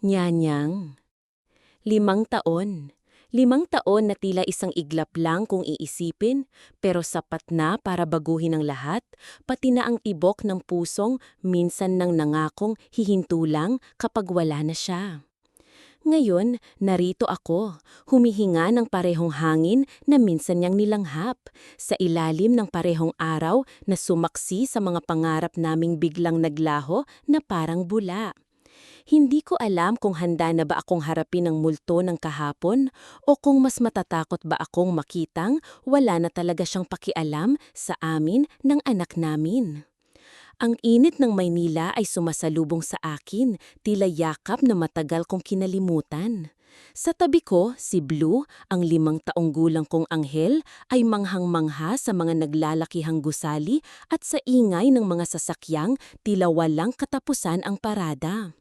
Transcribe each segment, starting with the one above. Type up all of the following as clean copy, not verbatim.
Nyanyang. 5 taon. 5 taon na tila isang iglap lang kung iisipin, pero sapat na para baguhin ang lahat, pati na ang tibok ng pusong minsan nang nangakong hihinto lang kapag wala na siya. Ngayon, narito ako, humihinga ng parehong hangin na minsan niyang nilanghap, sa ilalim ng parehong araw na sumaksi sa mga pangarap naming biglang naglaho na parang bula. Hindi ko alam kung handa na ba akong harapin ang multo ng kahapon o kung mas matatakot ba akong makitang wala na talaga siyang pakialam sa amin ng anak namin. Ang init ng Maynila ay sumasalubong sa akin, tila yakap na matagal kong kinalimutan. Sa tabi ko, si Blue, ang 5 taong gulang kong anghel, ay manghang-mangha sa mga naglalakihang gusali at sa ingay ng mga sasakyang tila walang katapusan ang parada.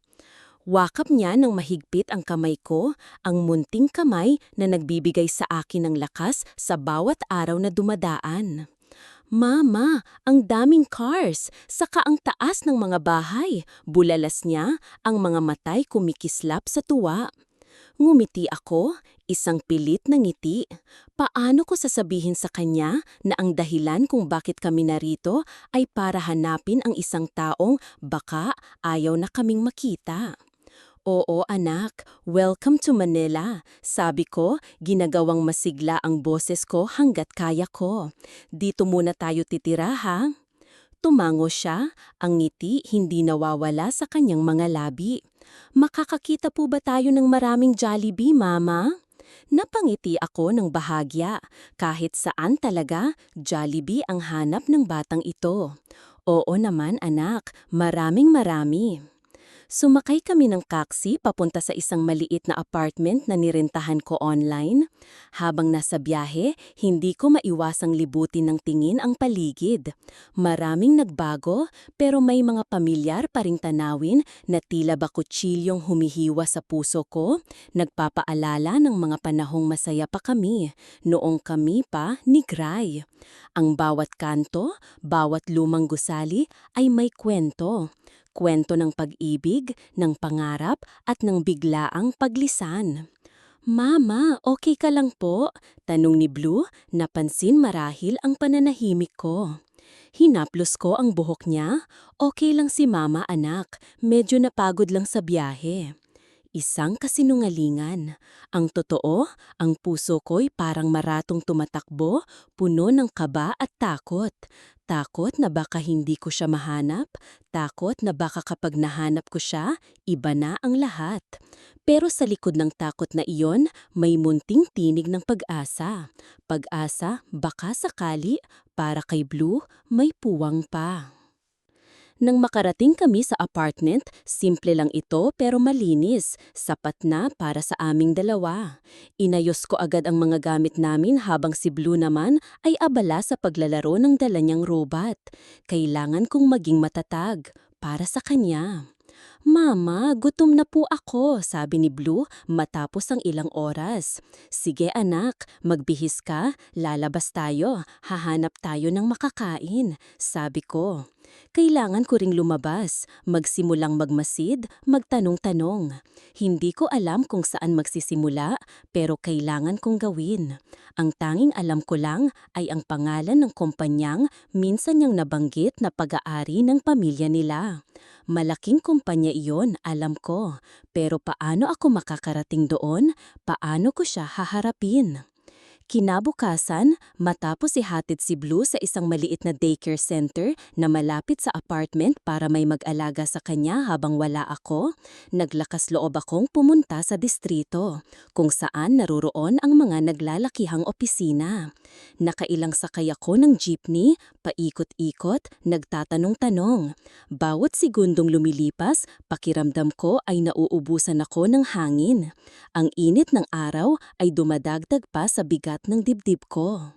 Wakap niya ng mahigpit ang kamay ko, ang munting kamay na nagbibigay sa akin ng lakas sa bawat araw na dumadaan. Mama, ang daming cars, saka ang taas ng mga bahay. Bulalas niya, ang mga matay kumikislap sa tuwa. Ngumiti ako, isang pilit na ngiti. Paano ko sasabihin sa kanya na ang dahilan kung bakit kami narito ay para hanapin ang isang taong baka ayaw na kaming makita? Oo anak, welcome to Manila. Sabi ko, ginagawang masigla ang boses ko hanggat kaya ko. Dito muna tayo titira ha? Tumango siya, ang ngiti hindi nawawala sa kanyang mga labi. Makakakita po ba tayo ng maraming Jollibee, Mama? Napangiti ako ng bahagya. Kahit saan talaga, Jollibee ang hanap ng batang ito. Oo naman anak, maraming marami. Sumakay kami ng taxi papunta sa isang maliit na apartment na nirentahan ko online. Habang nasa biyahe, hindi ko maiwasang libutin ng tingin ang paligid. Maraming nagbago, pero may mga pamilyar pa ring tanawin na tila ba kutsilyong humihiwa sa puso ko, nagpapaalala ng mga panahong masaya pa kami, noong kami pa ni Gray. Ang bawat kanto, bawat lumang gusali ay may kwento. Kwento ng pag-ibig, ng pangarap at ng biglaang paglisan. Mama, okay ka lang po? Tanong ni Blue, napansin marahil ang pananahimik ko. Hinaplos ko ang buhok niya. Okay lang si Mama anak, medyo napagod lang sa biyahe. Isang kasinungalingan. Ang totoo, ang puso ko'y parang maratong tumatakbo, puno ng kaba at takot. Takot na baka hindi ko siya mahanap, takot na baka kapag nahanap ko siya, iba na ang lahat. Pero sa likod ng takot na iyon, may munting tinig ng pag-asa. Pag-asa, baka sakali, para kay Blue, may puwang pa. Nang makarating kami sa apartment, simple lang ito pero malinis, sapat na para sa aming dalawa. Inayos ko agad ang mga gamit namin habang si Blue naman ay abala sa paglalaro ng dala niyang robot. Kailangan kong maging matatag para sa kanya. Mama, gutom na po ako, sabi ni Blue matapos ang ilang oras. Sige anak, magbihis ka, lalabas tayo, hahanap tayo ng makakain, sabi ko. Kailangan ko ring lumabas, magsimulang magmasid, magtanong-tanong. Hindi ko alam kung saan magsisimula, pero kailangan kong gawin. Ang tanging alam ko lang ay ang pangalan ng kumpanyang minsan niyang nabanggit na pag-aari ng pamilya nila. Malaking kumpanya iyon, alam ko. Pero paano ako makakarating doon? Paano ko siya haharapin? Kinabukasan, matapos ihatid si Blue sa isang maliit na daycare center na malapit sa apartment para may mag-alaga sa kanya habang wala ako, naglakas loob akong pumunta sa distrito, kung saan naruroon ang mga naglalakihang opisina. Nakailang sakay ako ng jeepney, paikot-ikot, nagtatanong-tanong. Bawat segundong lumilipas, pakiramdam ko ay nauubusan ako ng hangin. Ang init ng araw ay dumadagdag pa sa bigat ng dibdib ko.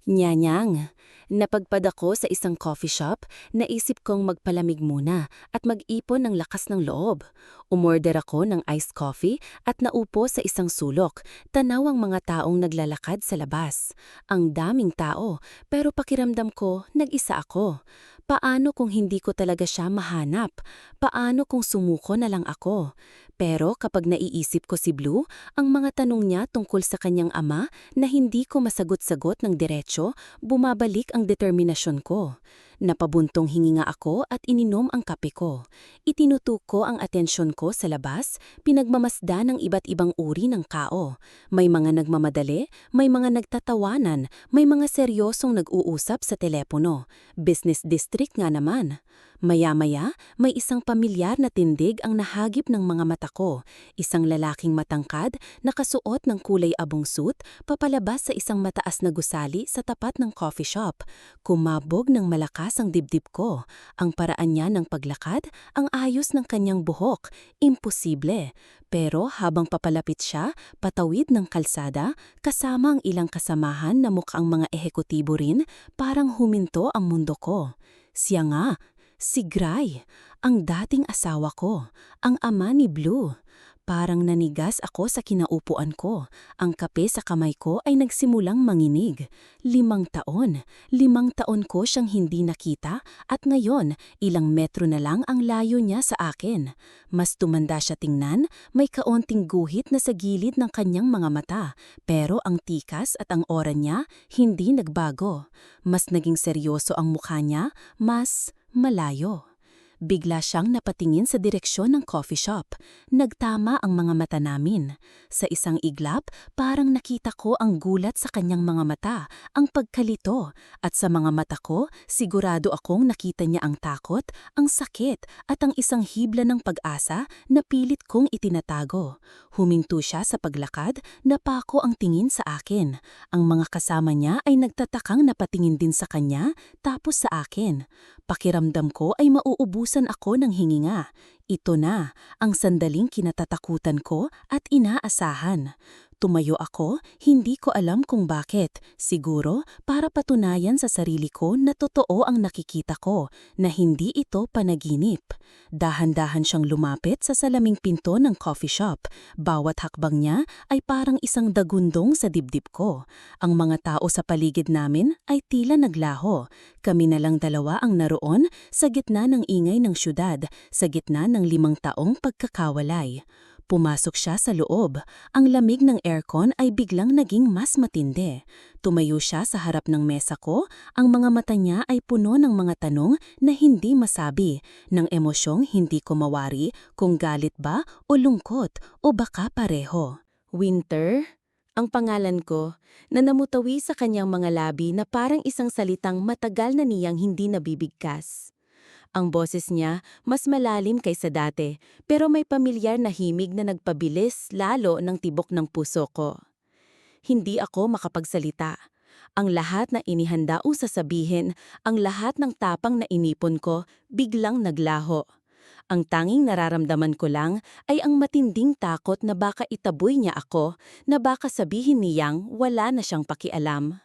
Nyanyang, napagpad ako sa isang coffee shop, naisip kong magpalamig muna at mag-ipon ng lakas ng loob. Umorder ako ng iced coffee at naupo sa isang sulok, tanaw ang mga taong naglalakad sa labas. Ang daming tao, pero pakiramdam ko nag-isa ako. Paano kung hindi ko talaga siya mahanap? Paano kung sumuko na lang ako? Pero kapag naiisip ko si Blue, ang mga tanong niya tungkol sa kanyang ama na hindi ko masagot-sagot ng diretsyo, bumabalik ang determinasyon ko. Napabuntong hininga ako at ininom ang kape ko. Itinutuko ang atensyon ko sa labas, pinagmamasdan ng iba't ibang uri ng kao. May mga nagmamadali, may mga nagtatawanan, may mga seryosong nag-uusap sa telepono. Business district nga naman. Maya-maya, may isang pamilyar na tindig ang nahagip ng mga mata ko. Isang lalaking matangkad, nakasuot ng kulay abong suit, papalabas sa isang mataas na gusali sa tapat ng coffee shop. Kumabog ng malakas ang dibdib ko. Ang paraan niya ng paglakad, ang ayos ng kanyang buhok, imposible. Pero habang papalapit siya, patawid ng kalsada, kasama ang ilang kasamahan na mukhang mga ehekutibo rin, parang huminto ang mundo ko. Siya nga, si Gray, ang dating asawa ko, ang ama ni Blue. Parang nanigas ako sa kinaupuan ko. Ang kape sa kamay ko ay nagsimulang manginig. 5 taon. 5 taon ko siyang hindi nakita at ngayon, ilang metro na lang ang layo niya sa akin. Mas tumanda siya tingnan, may kaunting guhit na sa gilid ng kanyang mga mata. Pero ang tikas at ang aura niya, hindi nagbago. Mas naging seryoso ang mukha niya, mas malayo. Bigla siyang napatingin sa direksyon ng coffee shop. Nagtama ang mga mata namin. Sa isang iglap, parang nakita ko ang gulat sa kanyang mga mata, ang pagkalito. At sa mga mata ko, sigurado akong nakita niya ang takot, ang sakit, at ang isang hibla ng pag-asa na pilit kong itinatago. Huminto siya sa paglakad, napako ang tingin sa akin. Ang mga kasama niya ay nagtatakang napatingin din sa kanya, tapos sa akin. Pakiramdam ko ay mauubusan ako ng hininga. Ito na, ang sandaling kinatatakutan ko at inaasahan. Tumayo ako, hindi ko alam kung bakit. Siguro para patunayan sa sarili ko na totoo ang nakikita ko, na hindi ito panaginip. Dahan-dahan siyang lumapit sa salaming pinto ng coffee shop. Bawat hakbang niya ay parang isang dagundong sa dibdib ko. Ang mga tao sa paligid namin ay tila naglaho. Kami na lang dalawa ang naroon sa gitna ng ingay ng syudad, sa gitna ng 5 taong pagkakawalay. Pumasok siya sa loob. Ang lamig ng aircon ay biglang naging mas matindi. Tumayo siya sa harap ng mesa ko, ang mga mata niya ay puno ng mga tanong na hindi masabi, ng emosyong hindi ko mawari kung galit ba o lungkot o baka pareho. Winter? Ang pangalan ko, na namutawi sa kanyang mga labi na parang isang salitang matagal na niyang hindi nabibigkas. Ang boses niya mas malalim kaysa dati, pero may pamilyar na himig na nagpabilis lalo ng tibok ng puso ko. Hindi ako makapagsalita. Ang lahat na inihanda kong sasabihin, ang lahat ng tapang na inipon ko, biglang naglaho. Ang tanging nararamdaman ko lang ay ang matinding takot na baka itaboy niya ako, na baka sabihin niyang wala na siyang pakialam.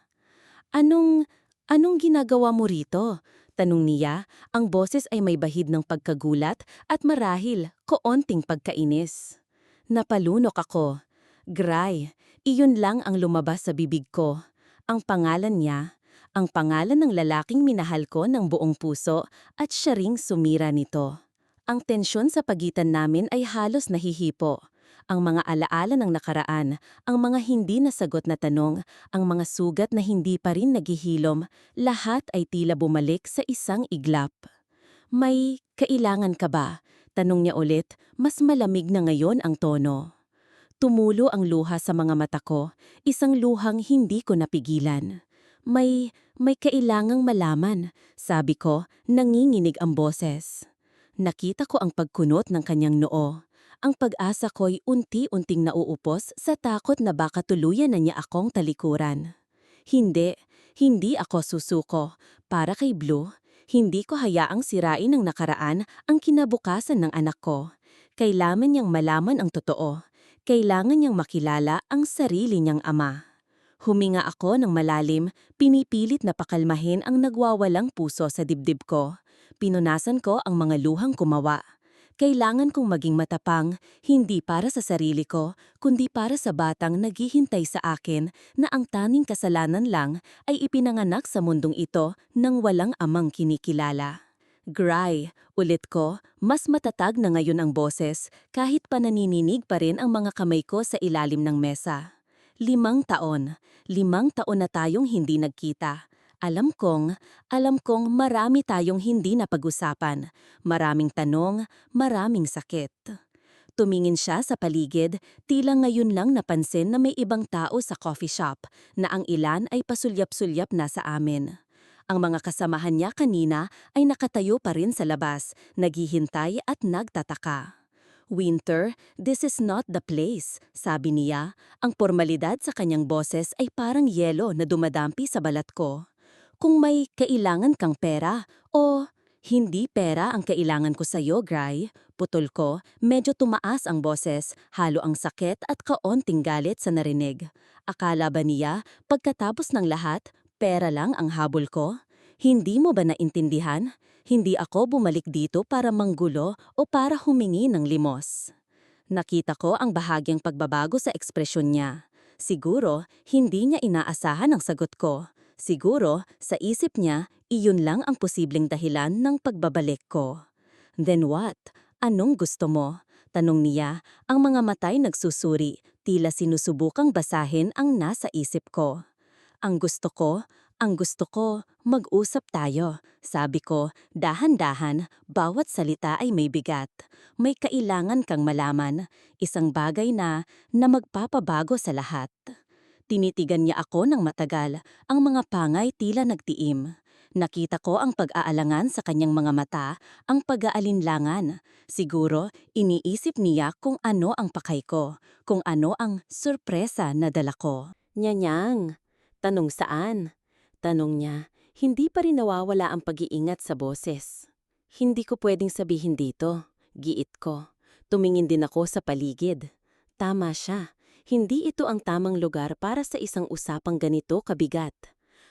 Anong ginagawa mo rito? Tanong niya, ang boses ay may bahid ng pagkagulat at marahil koonting pagkainis. Napalunok ako. Gray, iyon lang ang lumabas sa bibig ko. Ang pangalan niya, ang pangalan ng lalaking minahal ko ng buong puso at siya ring sumira nito. Ang tensyon sa pagitan namin ay halos nahihipo. Ang mga alaala ng nakaraan, ang mga hindi nasagot na tanong, ang mga sugat na hindi pa rin naghihilom, lahat ay tila bumalik sa isang iglap. May kailangan ka ba? Tanong niya ulit, mas malamig na ngayon ang tono. Tumulo ang luha sa mga mata ko, isang luhang hindi ko napigilan. May kailangang malaman, sabi ko, nanginginig ang boses. Nakita ko ang pagkunot ng kanyang noo. Ang pag-asa ko'y unti-unting nauupos sa takot na baka tuluyan na niya akong talikuran. Hindi ako susuko. Para kay Blue, hindi ko hayaang sirain ng nakaraan ang kinabukasan ng anak ko. Kailangan niyang malaman ang totoo. Kailangan niyang makilala ang sarili niyang ama. Huminga ako ng malalim, pinipilit na pakalmahin ang nagwawalang puso sa dibdib ko. Pinunasan ko ang mga luhang kumawa. Kailangan kong maging matapang, hindi para sa sarili ko, kundi para sa batang naghihintay sa akin na ang tanging kasalanan lang ay ipinanganak sa mundong ito nang walang amang kinikilala. Gray, ulit ko, mas matatag na ngayon ang boses kahit pa nanininig pa rin ang mga kamay ko sa ilalim ng mesa. 5 taon. 5 taon na tayong hindi nagkita. Alam kong marami tayong hindi napag-usapan. Maraming tanong, maraming sakit. Tumingin siya sa paligid, tila ngayon lang napansin na may ibang tao sa coffee shop, na ang ilan ay pasulyap-sulyap na sa amin. Ang mga kasamahan niya kanina ay nakatayo pa rin sa labas, naghihintay at nagtataka. Winter, this is not the place, sabi niya. Ang pormalidad sa kanyang boses ay parang yelo na dumadampi sa balat ko. Kung may kailangan kang pera o hindi pera ang kailangan ko sa'yo, Gray. Putol ko, medyo tumaas ang boses, halo ang sakit at kaonting galit sa narinig. Akala ba niya, pagkatapos ng lahat, pera lang ang habol ko? Hindi mo ba naintindihan? Hindi ako bumalik dito para manggulo o para humingi ng limos. Nakita ko ang bahagyang pagbabago sa ekspresyon niya. Siguro, hindi niya inaasahan ang sagot ko. Siguro, sa isip niya, iyon lang ang posibleng dahilan ng pagbabalik ko. Then what? Anong gusto mo? Tanong niya, ang mga matay nagsusuri, tila sinusubukang basahin ang nasa isip ko. Ang gusto ko, mag-usap tayo. Sabi ko, dahan-dahan, bawat salita ay may bigat. May kailangan kang malaman, isang bagay na magpapabago sa lahat. Tinitigan niya ako ng matagal, ang mga pangay tila nagtiim. Nakita ko ang pag-aalangan sa kanyang mga mata, ang pag-aalinlangan. Siguro, iniisip niya kung ano ang pakay ko, kung ano ang sorpresa na dala ko. Nyanyang, tanong saan? Tanong niya, hindi pa rin nawawala ang pag-iingat sa boses. Hindi ko pwedeng sabihin dito, giit ko. Tumingin din ako sa paligid. Tama siya. Hindi ito ang tamang lugar para sa isang usapang ganito kabigat.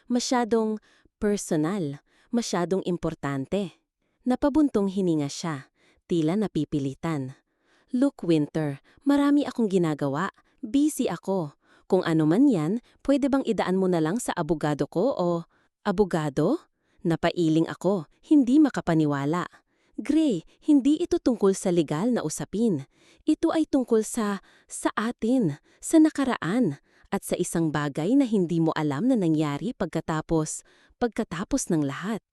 Masyadong personal, masyadong importante. Napabuntong hininga siya, tila napipilitan. Look, Winter, marami akong ginagawa. Busy ako. Kung ano man yan, pwede bang idaan mo na lang sa abogado ko o... Abogado? Napailing ako, hindi makapaniwala. Gray, hindi ito tungkol sa legal na usapin. Ito ay tungkol sa atin, sa nakaraan, at sa isang bagay na hindi mo alam na nangyari pagkatapos ng lahat.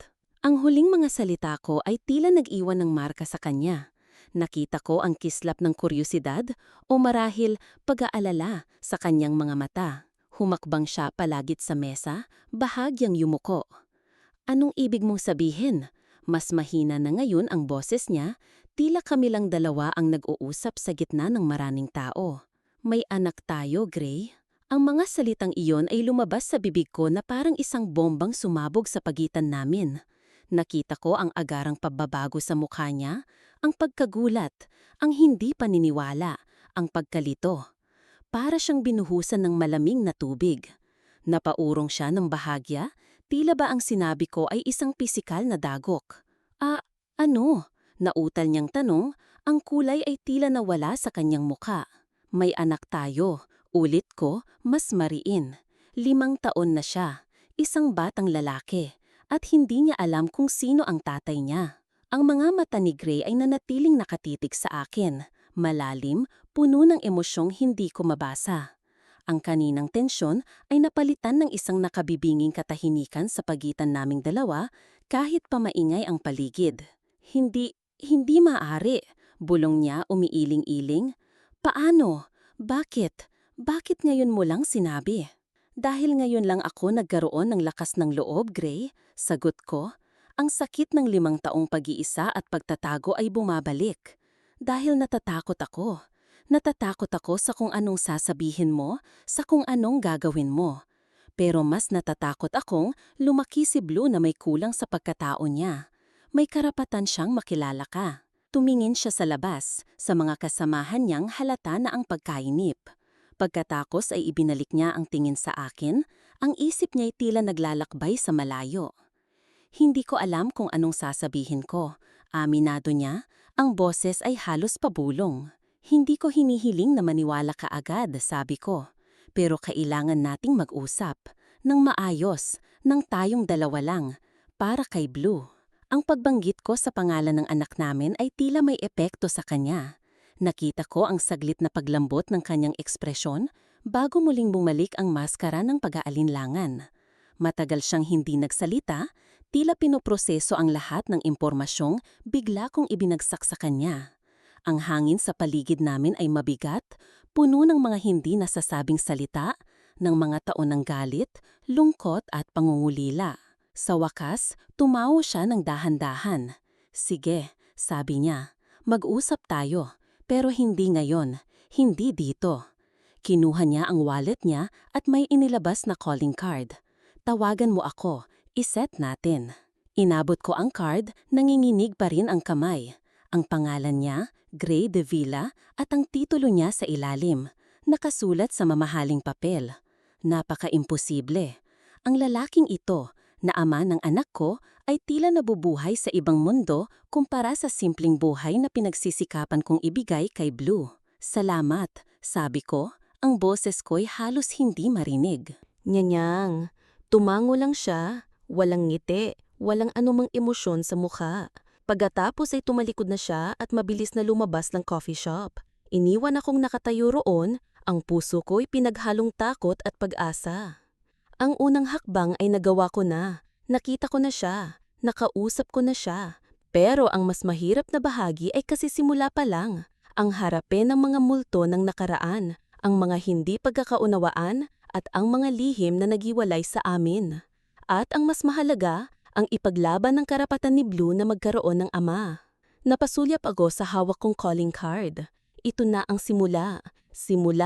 Ang huling mga salita ko ay tila nag-iwan ng marka sa kanya. Nakita ko ang kislap ng kuryosidad o marahil pag-aalala sa kanyang mga mata. Humakbang siya palagit sa mesa, bahagyang yumuko. Anong ibig mong sabihin? Mas mahina na ngayon ang boses niya, tila kami lang dalawa ang nag-uusap sa gitna ng maraming tao. May anak tayo, Gray. Ang mga salitang iyon ay lumabas sa bibig ko na parang isang bombang sumabog sa pagitan namin. Nakita ko ang agarang pagbabago sa mukha niya, ang pagkagulat, ang hindi paniniwala, ang pagkalito. Para siyang binuhusan ng malamig na tubig. Napaurong siya ng bahagya, tila ba ang sinabi ko ay isang pisikal na dagok. Ano? Nautal niyang tanong, ang kulay ay tila nawala sa kanyang mukha. May anak tayo, ulit ko, mas mariin. 5 taon na siya, isang batang lalaki, at hindi niya alam kung sino ang tatay niya. Ang mga mata ni Gray ay nanatiling nakatitig sa akin, malalim, puno ng emosyong hindi ko mabasa. Ang kaninang tensyon ay napalitan ng isang nakabibinging katahimikan sa pagitan naming dalawa kahit pa maingay ang paligid. Hindi maaari, bulong niya umiiling-iling. Paano? Bakit? Bakit ngayon mo lang sinabi? Dahil ngayon lang ako nagkaroon ng lakas ng loob, Gray, sagot ko. Ang sakit ng 5 taong pag-iisa at pagtatago ay bumabalik. Dahil natatakot ako. Natatakot ako sa kung anong sasabihin mo, sa kung anong gagawin mo. Pero mas natatakot akong lumaki si Blue na may kulang sa pagkatao niya. May karapatan siyang makilala ka. Tumingin siya sa labas, sa mga kasamahan niyang halata na ang pagkainip. Pagkatapos ay ibinalik niya ang tingin sa akin, ang isip niya'y tila naglalakbay sa malayo. Hindi ko alam kung anong sasabihin ko. Aminado niya, ang boses ay halos pabulong. Hindi ko hinihiling na maniwala ka agad, sabi ko. Pero kailangan nating mag-usap, ng maayos, ng tayong dalawa lang, para kay Blue. Ang pagbanggit ko sa pangalan ng anak namin ay tila may epekto sa kanya. Nakita ko ang saglit na paglambot ng kanyang ekspresyon bago muling bumalik ang maskara ng pag-aalinlangan. Matagal siyang hindi nagsalita, tila pinoproseso ang lahat ng impormasyong bigla kong ibinagsak sa kanya. Ang hangin sa paligid namin ay mabigat, puno ng mga hindi nasasabing salita, ng mga taon ng galit, lungkot at pangungulila. Sa wakas, tumawa siya ng dahan-dahan. "Sige," sabi niya, "mag-usap tayo, pero hindi ngayon, hindi dito." Kinuha niya ang wallet niya at may inilabas na calling card. "Tawagan mo ako, iset natin." Inabot ko ang card, nanginginig pa rin ang kamay. Ang pangalan niya, Gray de Villa, at ang titulo niya sa ilalim, nakasulat sa mamahaling papel. Napaka-imposible. Ang lalaking ito, na ama ng anak ko, ay tila nabubuhay sa ibang mundo kumpara sa simpleng buhay na pinagsisikapan kong ibigay kay Blue. "Salamat," sabi ko, ang boses ko'y halos hindi marinig. Nyanyang, tumango lang siya, walang ngiti, walang anumang emosyon sa mukha. Pagkatapos ay tumalikod na siya at mabilis na lumabas ng coffee shop. Iniwan akong nakatayo roon, ang puso ko'y pinaghalong takot at pag-asa. Ang unang hakbang ay nagawa ko na. Nakita ko na siya, nakausap ko na siya. Pero ang mas mahirap na bahagi ay kasi simula pa lang. Ang harapin ng mga multo ng nakaraan, ang mga hindi pagkakaunawaan at ang mga lihim na nagiwalay sa amin. At ang mas mahalaga, ang ipaglaban ng karapatan ni Blue na magkaroon ng ama. Napasulyap ako sa hawak kong calling card. Ito na ang simula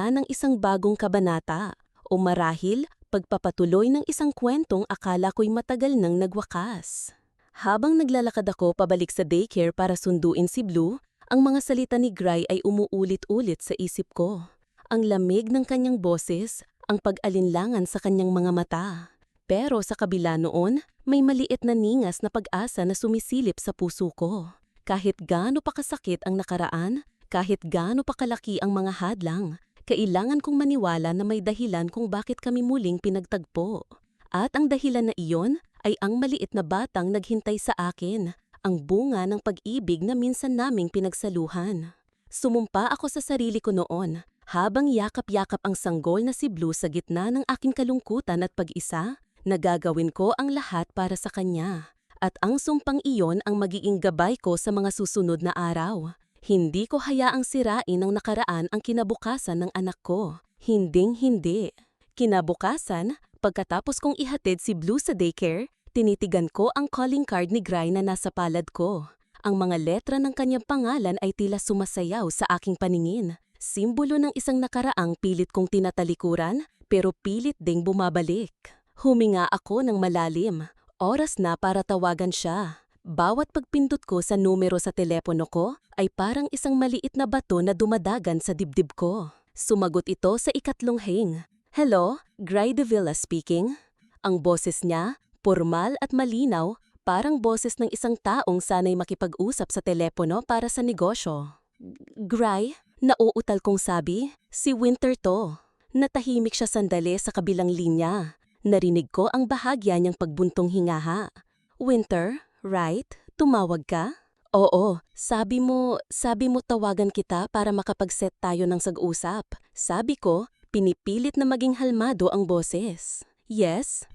ng isang bagong kabanata, o marahil pagpapatuloy ng isang kwentong akala ko'y matagal nang nagwakas. Habang naglalakad ako pabalik sa daycare para sunduin si Blue, ang mga salita ni Gray ay umuulit-ulit sa isip ko. Ang lamig ng kanyang boses, ang pag-alinlangan sa kanyang mga mata. Pero sa kabila noon, may maliit na ningas na pag-asa na sumisilip sa puso ko. Kahit gaano pa kasakit ang nakaraan, kahit gaano pa kalaki ang mga hadlang, kailangan kong maniwala na may dahilan kung bakit kami muling pinagtagpo. At ang dahilan na iyon ay ang maliit na batang naghintay sa akin, ang bunga ng pag-ibig na minsan naming pinagsaluhan. Sumumpa ako sa sarili ko noon, habang yakap-yakap ang sanggol na si Blue sa gitna ng aking kalungkutan at pag-isa, nagagawin ko ang lahat para sa kanya. At ang sumpang iyon ang magiging gabay ko sa mga susunod na araw. Hindi ko hayaang sirain ng nakaraan ang kinabukasan ng anak ko. Hinding-hindi. Kinabukasan, pagkatapos kong ihatid si Blue sa daycare, tinitigan ko ang calling card ni Gray na nasa palad ko. Ang mga letra ng kanyang pangalan ay tila sumasayaw sa aking paningin. Simbolo ng isang nakaraang pilit kong tinatalikuran, pero pilit ding bumabalik. Huminga ako ng malalim. Oras na para tawagan siya. Bawat pagpindot ko sa numero sa telepono ko ay parang isang maliit na bato na dumadagan sa dibdib ko. Sumagot ito sa ikatlong hing. "Hello, Gray de Villa speaking." Ang boses niya, pormal at malinaw, parang boses ng isang taong sanay makipag-usap sa telepono para sa negosyo. "Gray?" Nauutal kong sabi, "Si Winter to." Natahimik siya sandali sa kabilang linya. Narinig ko ang bahagya niyang pagbuntong hingaha. "Winter, right? Tumawag ka?" "Oo, sabi mo tawagan kita para makapag-set tayo ng sag-usap." Sabi ko, pinipilit na maging halmado ang boses. "Yes?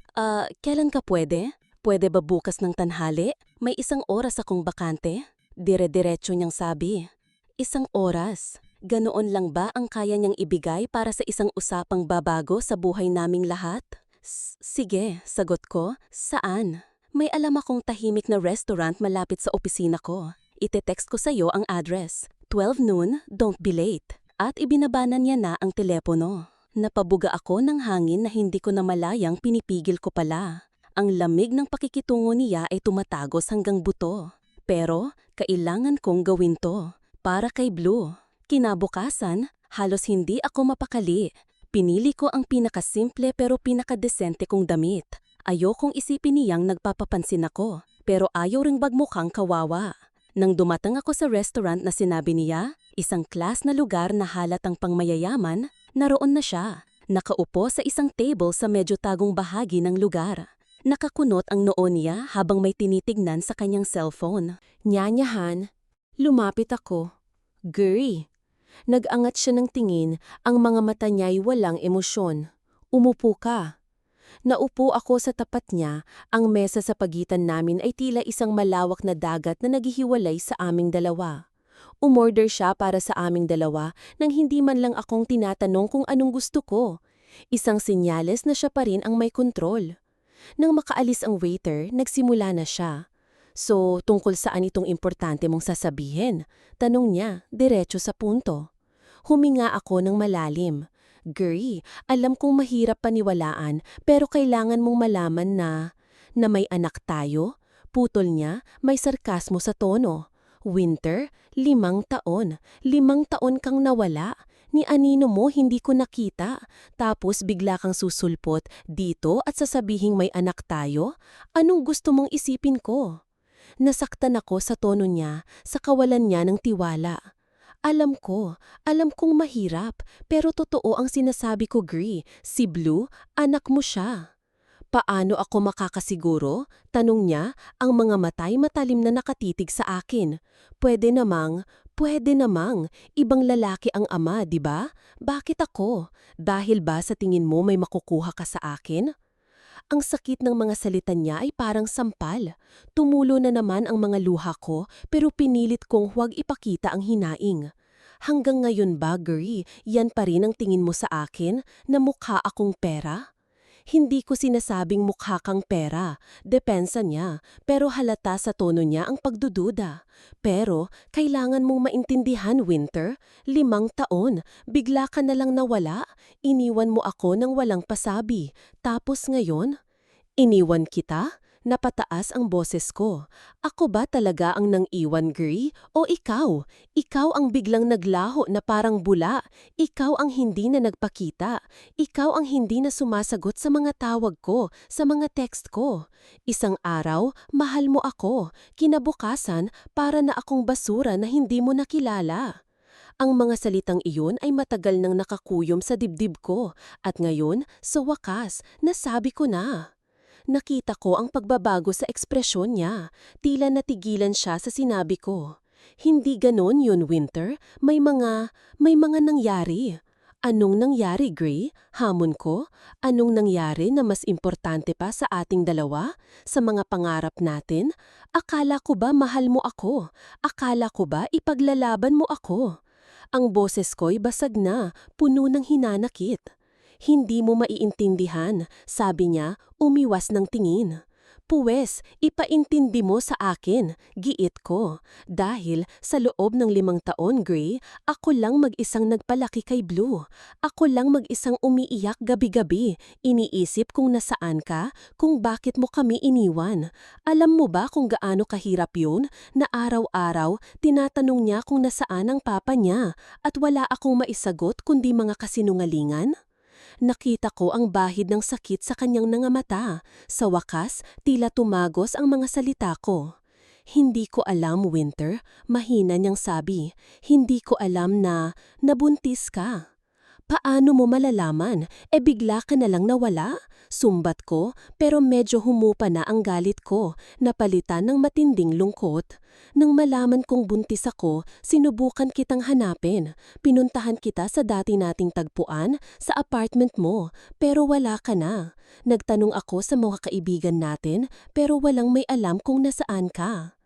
Kailan ka pwede? Pwede ba bukas ng tanghali? May 1 oras akong bakante." Dire-diretso niyang sabi. 1 oras? Ganoon lang ba ang kaya niyang ibigay para sa isang usapang babago sa buhay naming lahat? Sige, sagot ko. "Saan?" "May alam akong tahimik na restaurant malapit sa opisina ko. Ite-text ko sa'yo ang address. 12 noon, don't be late." At ibinabanan niya na ang telepono. Napabuga ako ng hangin na hindi ko na malayang pinipigil ko pala. Ang lamig ng pakikitungo niya ay tumatagos hanggang buto. Pero kailangan kong gawin to. Para kay Blue. Kinabukasan, halos hindi ako mapakali. Pinili ko ang pinakasimple pero pinakadesente kong damit. Ayokong isipin niyang nagpapapansin ako, pero ayaw ring magmukhang kawawa. Nang dumatang ako sa restaurant na sinabi niya, isang class na lugar na halatang pangmayayaman, naroon na siya. Nakaupo sa isang table sa medyo tagong bahagi ng lugar. Nakakunot ang noo niya habang may tinitignan sa kanyang cellphone. Nyanyahan, lumapit ako. Gary. Nag-angat siya ng tingin, ang mga mata niya'y walang emosyon. Umupo ka. Naupo ako sa tapat niya, ang mesa sa pagitan namin ay tila isang malawak na dagat na naghihiwalay sa aming dalawa. Umorder siya para sa aming dalawa nang hindi man lang akong tinatanong kung anong gusto ko. Isang senyales na siya pa rin ang may kontrol. Nang makaalis ang waiter, nagsimula na siya. So, tungkol saan itong importante mong sasabihin? Tanong niya, diretso sa punto. Huminga ako ng malalim. Gary, alam kong mahirap paniwalaan pero kailangan mong malaman na may anak tayo? Putol niya, may sarkasmo sa tono. Winter, 5 taon. 5 taon kang nawala. Ni anino mo hindi ko nakita. Tapos bigla kang susulpot dito at sasabihing may anak tayo? Anong gusto mong isipin ko? Nasaktan ako sa tono niya, sa kawalan niya ng tiwala. Alam kong mahirap, pero totoo ang sinasabi ko, Gri. Si Blue, anak mo siya. Paano ako makakasiguro? Tanong niya, ang mga matay matalim na nakatitig sa akin. Pwede namang, ibang lalaki ang ama, di ba? Bakit ako? Dahil ba sa tingin mo may makukuha ka sa akin? Ang sakit ng mga salita niya ay parang sampal. Tumulo na naman ang mga luha ko pero pinilit kong huwag ipakita ang hinaing. Hanggang ngayon ba, Gary, yan pa rin ang tingin mo sa akin na mukha akong pera? Hindi ko sinasabing mukha kang pera, depensa niya, pero halata sa tono niya ang pagdududa. Pero kailangan mong maintindihan, Winter, 5 taon, bigla ka na lang nawala, iniwan mo ako ng walang pasabi, tapos ngayon, iniwan kita? Napataas ang boses ko. Ako ba talaga ang nang-iwan, Gary? O ikaw? Ikaw ang biglang naglaho na parang bula. Ikaw ang hindi na nagpakita. Ikaw ang hindi na sumasagot sa mga tawag ko, sa mga text ko. Isang araw, mahal mo ako. Kinabukasan, para na akong basura na hindi mo nakilala. Ang mga salitang iyon ay matagal nang nakakuyom sa dibdib ko. At ngayon, sa wakas, nasabi ko na. Nakita ko ang pagbabago sa ekspresyon niya. Tila natigilan siya sa sinabi ko. Hindi ganon yun, Winter. May mga nangyari. Anong nangyari, Gray? Hamon ko. Anong nangyari na mas importante pa sa ating dalawa? Sa mga pangarap natin? Akala ko ba mahal mo ako? Akala ko ba ipaglalaban mo ako? Ang boses ko'y basag na, puno ng hinanakit. Hindi mo maiintindihan, sabi niya, umiwas ng tingin. Puwes, ipaintindi mo sa akin, giit ko. Dahil sa loob ng 5 taon, Gray, ako lang mag-isang nagpalaki kay Blue. Ako lang mag-isang umiiyak gabi-gabi, iniisip kung nasaan ka, kung bakit mo kami iniwan. Alam mo ba kung gaano kahirap yun, na araw-araw tinatanong niya kung nasaan ang papa niya, at wala akong maisagot kundi mga kasinungalingan? Nakita ko ang bahid ng sakit sa kanyang mata. Sa wakas, tila tumagos ang mga salita ko. Hindi ko alam, Winter, mahina niyang sabi. Hindi ko alam na nabuntis ka. Paano mo malalaman? Bigla ka na lang nawala? Sumbat ko, pero medyo humupa na ang galit ko, napalitan ng matinding lungkot. Nang malaman kong buntis ako, sinubukan kitang hanapin. Pinuntahan kita sa dati nating tagpuan, sa apartment mo, pero wala ka na. Nagtanong ako sa mga kaibigan natin, pero walang may alam kung nasaan ka.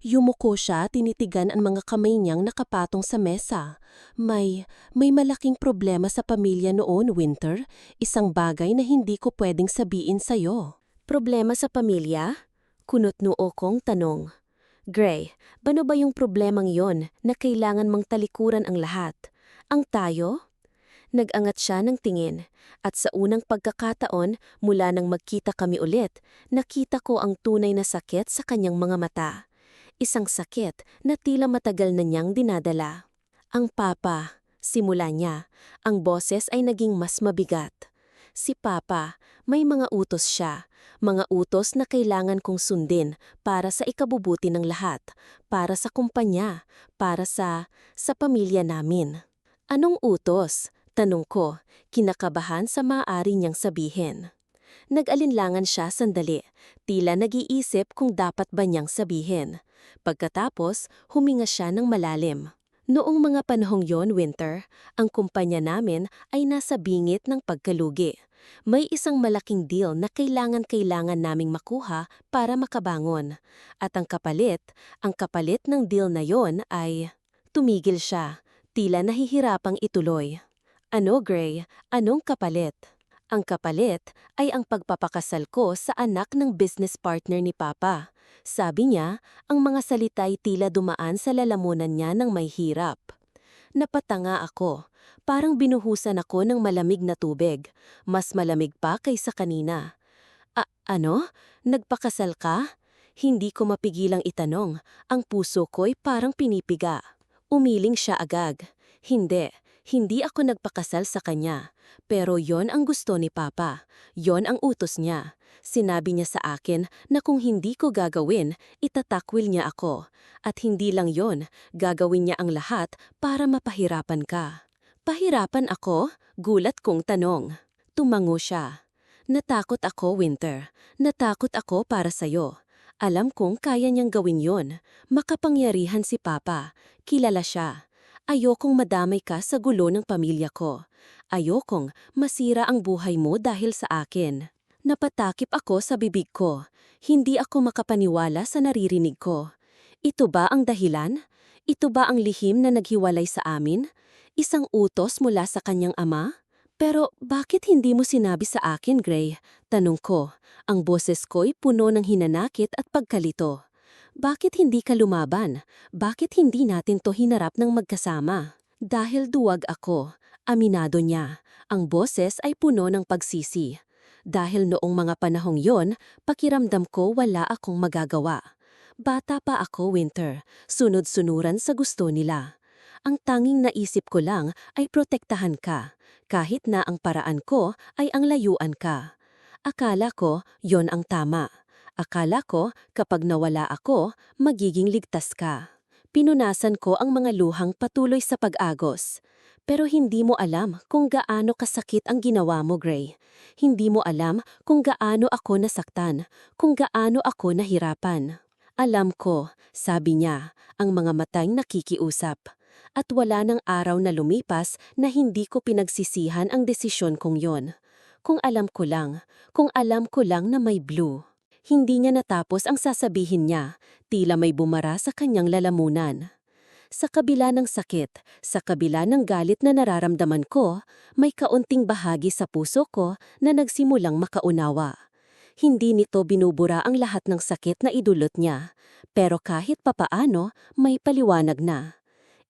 Yumuko siya, tinitigan ang mga kamay niyang nakapatong sa mesa. May malaking problema sa pamilya noon, Winter. Isang bagay na hindi ko pwedeng sabihin sa'yo. Problema sa pamilya? Kunot noo kong tanong. Gray, ano ba yung problemang yon na kailangan mang talikuran ang lahat? Ang tayo? Nag-angat siya ng tingin, at sa unang pagkakataon mula nang magkita kami ulit, nakita ko ang tunay na sakit sa kanyang mga mata. Isang sakit na tila matagal na niyang dinadala. Ang papa, simula niya, ang boses ay naging mas mabigat. Si papa, may mga utos siya, mga utos na kailangan kong sundin para sa ikabubuti ng lahat, para sa kumpanya, para sa pamilya namin. Anong utos? Tanong ko, kinakabahan sa maaari niyang sabihin. Nag-alinlangan siya sandali, tila nag-iisip kung dapat ba niyang sabihin. Pagkatapos, huminga siya ng malalim. Noong mga panahong yon, Winter, ang kumpanya namin ay nasa bingit ng pagkalugi. May isang malaking deal na kailangan naming makuha para makabangon. At ang kapalit ng deal na yon ay... Tumigil siya, tila nahihirapang ituloy. Ano, Gray? Anong kapalit? Ang kapalit ay ang pagpapakasal ko sa anak ng business partner ni Papa. Sabi niya, ang mga salita ay tila dumaan sa lalamunan niya ng may hirap. Napatanga ako. Parang binuhusan ako ng malamig na tubig. Mas malamig pa kaysa kanina. Ano? Nagpakasal ka? Hindi ko mapigilang itanong. Ang puso ko'y parang pinipiga. Umiling siya agad. Hindi ako nagpakasal sa kanya. Pero yon ang gusto ni Papa. Yon ang utos niya. Sinabi niya sa akin na kung hindi ko gagawin, itatakwil niya ako. At hindi lang yon, gagawin niya ang lahat para mapahirapan ka. Pahirapan ako? Gulat kong tanong. Tumango siya. Natakot ako, Winter. Natakot ako para sa'yo. Alam kong kaya niyang gawin yon. Makapangyarihan si Papa. Kilala siya. Ayokong madamay ka sa gulo ng pamilya ko. Ayokong masira ang buhay mo dahil sa akin. Napatakip ako sa bibig ko. Hindi ako makapaniwala sa naririnig ko. Ito ba ang dahilan? Ito ba ang lihim na naghiwalay sa amin? Isang utos mula sa kanyang ama? Pero bakit hindi mo sinabi sa akin, Gray? Tanong ko. Ang boses ko'y puno ng hinanakit at pagkalito. Bakit hindi ka lumaban? Bakit hindi natin to hinarap ng magkasama? Dahil duwag ako. Aminado niya. Ang boses ay puno ng pagsisi. Dahil noong mga panahong yon, pakiramdam ko wala akong magagawa. Bata pa ako, Winter. Sunod-sunuran sa gusto nila. Ang tanging naisip ko lang ay protektahan ka. Kahit na ang paraan ko ay ang layuan ka. Akala ko, yon ang tama. Akala ko, kapag nawala ako, magiging ligtas ka. Pinunasan ko ang mga luhang patuloy sa pag-agos. Pero hindi mo alam kung gaano kasakit ang ginawa mo, Gray. Hindi mo alam kung gaano ako nasaktan, kung gaano ako nahirapan. Alam ko, sabi niya, ang mga matang nakikiusap. At wala ng araw na lumipas na hindi ko pinagsisihan ang desisyon kong yon. Kung alam ko lang na may blue. Hindi niya natapos ang sasabihin niya, tila may bumara sa kanyang lalamunan. Sa kabila ng sakit, sa kabila ng galit na nararamdaman ko, may kaunting bahagi sa puso ko na nagsimulang makaunawa. Hindi nito binubura ang lahat ng sakit na idulot niya, pero kahit papaano, may paliwanag na.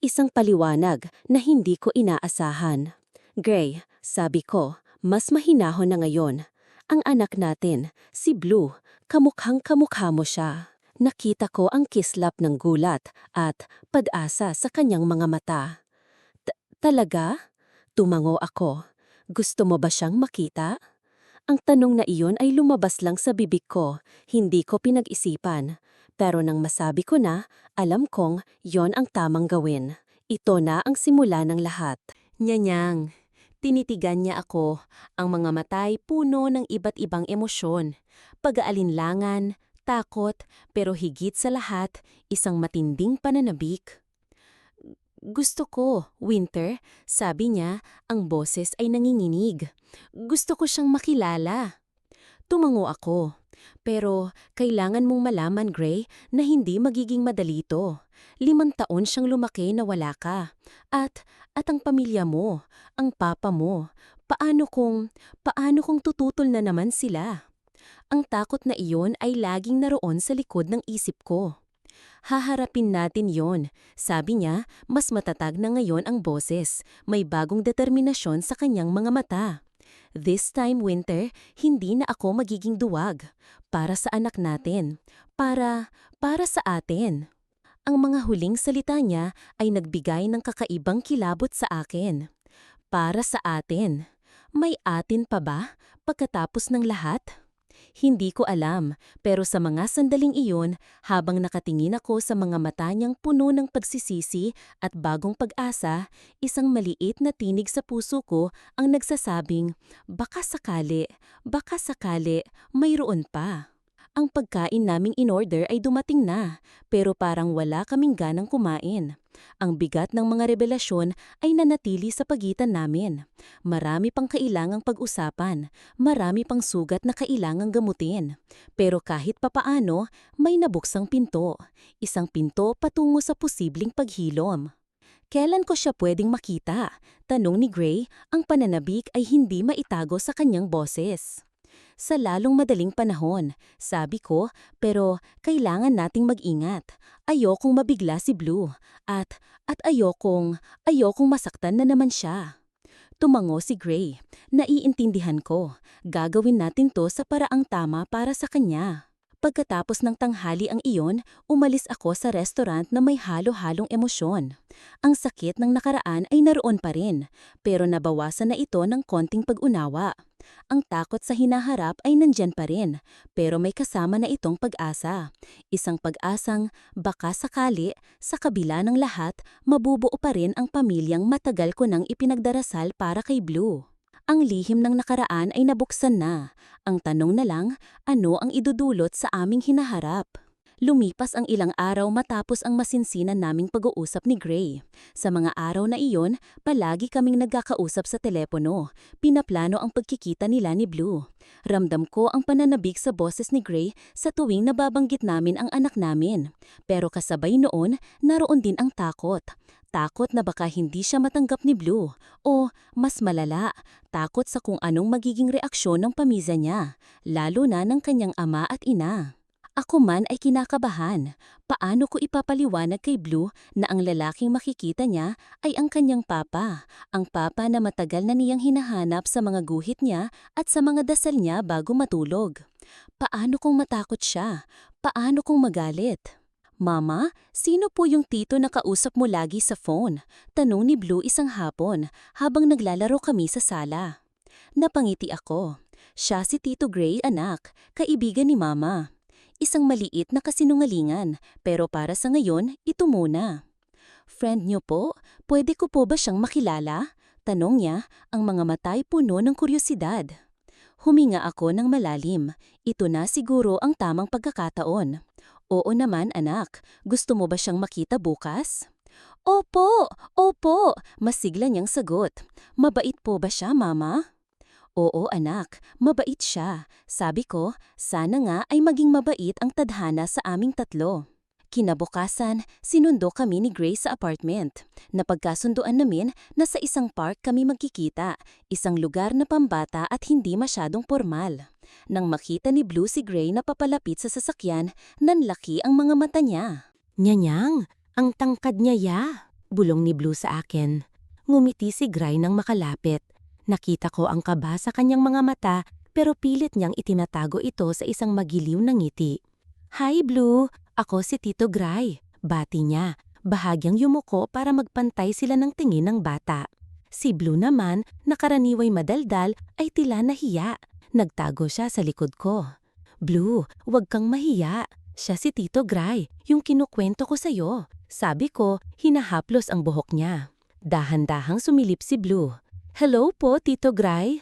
Isang paliwanag na hindi ko inaasahan. Gray, sabi ko, mas mahinahon na ngayon. Ang anak natin, si Blue, kamukhang-kamukha mo siya. Nakita ko ang kislap ng gulat at pag-asa sa kanyang mga mata. Talaga? Tumango ako. Gusto mo ba siyang makita? Ang tanong na iyon ay lumabas lang sa bibig ko, hindi ko pinag-isipan. Pero nang masabi ko na, alam kong yon ang tamang gawin. Ito na ang simula ng lahat. Nyanyang. Tinitigan niya ako, ang mga matay puno ng iba't ibang emosyon. Pag-aalinlangan, takot, pero higit sa lahat, isang matinding pananabik. Gusto ko, Winter, sabi niya, ang boses ay nanginginig. Gusto ko siyang makilala. Tumango ako. Pero kailangan mong malaman, Gray, na hindi magiging madali ito. 5 taon siyang lumaki na wala ka. At ang pamilya mo, ang papa mo, paano kung tututol na naman sila? Ang takot na iyon ay laging naroon sa likod ng isip ko. Haharapin natin yon, sabi niya, mas matatag na ngayon ang boses, may bagong determinasyon sa kanyang mga mata. This time, Winter, hindi na ako magiging duwag. Para sa anak natin. Para sa atin. Ang mga huling salita niya ay nagbigay ng kakaibang kilabot sa akin. Para sa atin. May atin pa ba pagkatapos ng lahat? Hindi ko alam, pero sa mga sandaling iyon, habang nakatingin ako sa mga mata niyang puno ng pagsisisi at bagong pag-asa, isang maliit na tinig sa puso ko ang nagsasabing, baka sakali, mayroon pa. Ang pagkain naming in-order ay dumating na, pero parang wala kaming ganang kumain. Ang bigat ng mga revelasyon ay nanatili sa pagitan namin. Marami pang kailangang pag-usapan, marami pang sugat na kailangang gamutin. Pero kahit papaano, may nabuksang pinto. Isang pinto patungo sa posibleng paghilom. Kailan ko siya pwedeng makita? Tanong ni Gray, ang pananabik ay hindi maitago sa kanyang boses. Sa lalong madaling panahon, sabi ko, pero kailangan nating mag-ingat. Ayokong mabigla si Blue at ayokong masaktan na naman siya. Tumango si Gray. Naiintindihan ko. Gagawin natin to sa paraang tama para sa kanya. Pagkatapos ng tanghali ang iyon, umalis ako sa restaurant na may halo-halong emosyon. Ang sakit ng nakaraan ay naroon pa rin, pero nabawasan na ito ng konting pag-unawa. Ang takot sa hinaharap ay nandyan pa rin, pero may kasama na itong pag-asa. Isang pag-asang baka sakali, sa kabila ng lahat, mabubuo pa rin ang pamilyang matagal ko nang ipinagdarasal para kay Blue. Ang lihim ng nakaraan ay nabuksan na. Ang tanong na lang, ano ang idudulot sa aming hinaharap? Lumipas ang ilang araw matapos ang masinsinan naming pag-uusap ni Gray. Sa mga araw na iyon, palagi kaming nagkakausap sa telepono. Pinaplano ang pagkikita nila ni Blue. Ramdam ko ang pananabik sa boses ni Gray sa tuwing nababanggit namin ang anak namin. Pero kasabay noon, naroon din ang takot. Takot na baka hindi siya matanggap ni Blue. O, mas malala, takot sa kung anong magiging reaksyon ng pamilya niya, lalo na ng kanyang ama at ina. Ako man ay kinakabahan. Paano ko ipapaliwanag kay Blue na ang lalaking makikita niya ay ang kanyang papa? Ang papa na matagal na niyang hinahanap sa mga guhit niya at sa mga dasal niya bago matulog. Paano kung matakot siya? Paano kung magalit? Mama, sino po yung tito na kausap mo lagi sa phone? Tanong ni Blue isang hapon habang naglalaro kami sa sala. Napangiti ako. Siya si Tito Gray, anak, kaibigan ni Mama. Isang maliit na kasinungalingan, pero para sa ngayon, ito muna. Friend niyo po? Pwede ko po ba siyang makilala? Tanong niya, ang mga matay puno ng kuryosidad. Huminga ako ng malalim. Ito na siguro ang tamang pagkakataon. Oo naman anak, gusto mo ba siyang makita bukas? Opo, masigla niyang sagot. Mabait po ba siya, Mama? Oo anak, mabait siya. Sabi ko, sana nga ay maging mabait ang tadhana sa aming tatlo. Kinabukasan, sinundo kami ni Grace sa apartment. Napagkasunduan namin na sa isang park kami magkikita, isang lugar na pambata at hindi masyadong formal. Nang makita ni Blue si Gray na papalapit sa sasakyan, nanlaki ang mga mata niya. Nyanyang, ang tangkad niya ya, bulong ni Blue sa akin. Ngumiti si Gray nang makalapit. Nakita ko ang kaba sa kanyang mga mata pero pilit niyang itinatago ito sa isang magiliw na ngiti. Hi Blue, ako si Tito Gray. Bati niya, bahagyang yumuko para magpantay sila ng tingin ng bata. Si Blue naman, na karaniway madaldal, ay tila nahiya. Nagtago siya sa likod ko. Blue, huwag kang mahiya. Siya si Tito Gray, yung kinukwento ko sa'yo. Sabi ko, hinahaplos ang buhok niya. Dahan-dahang sumilip si Blue. Hello po, Tito Gray.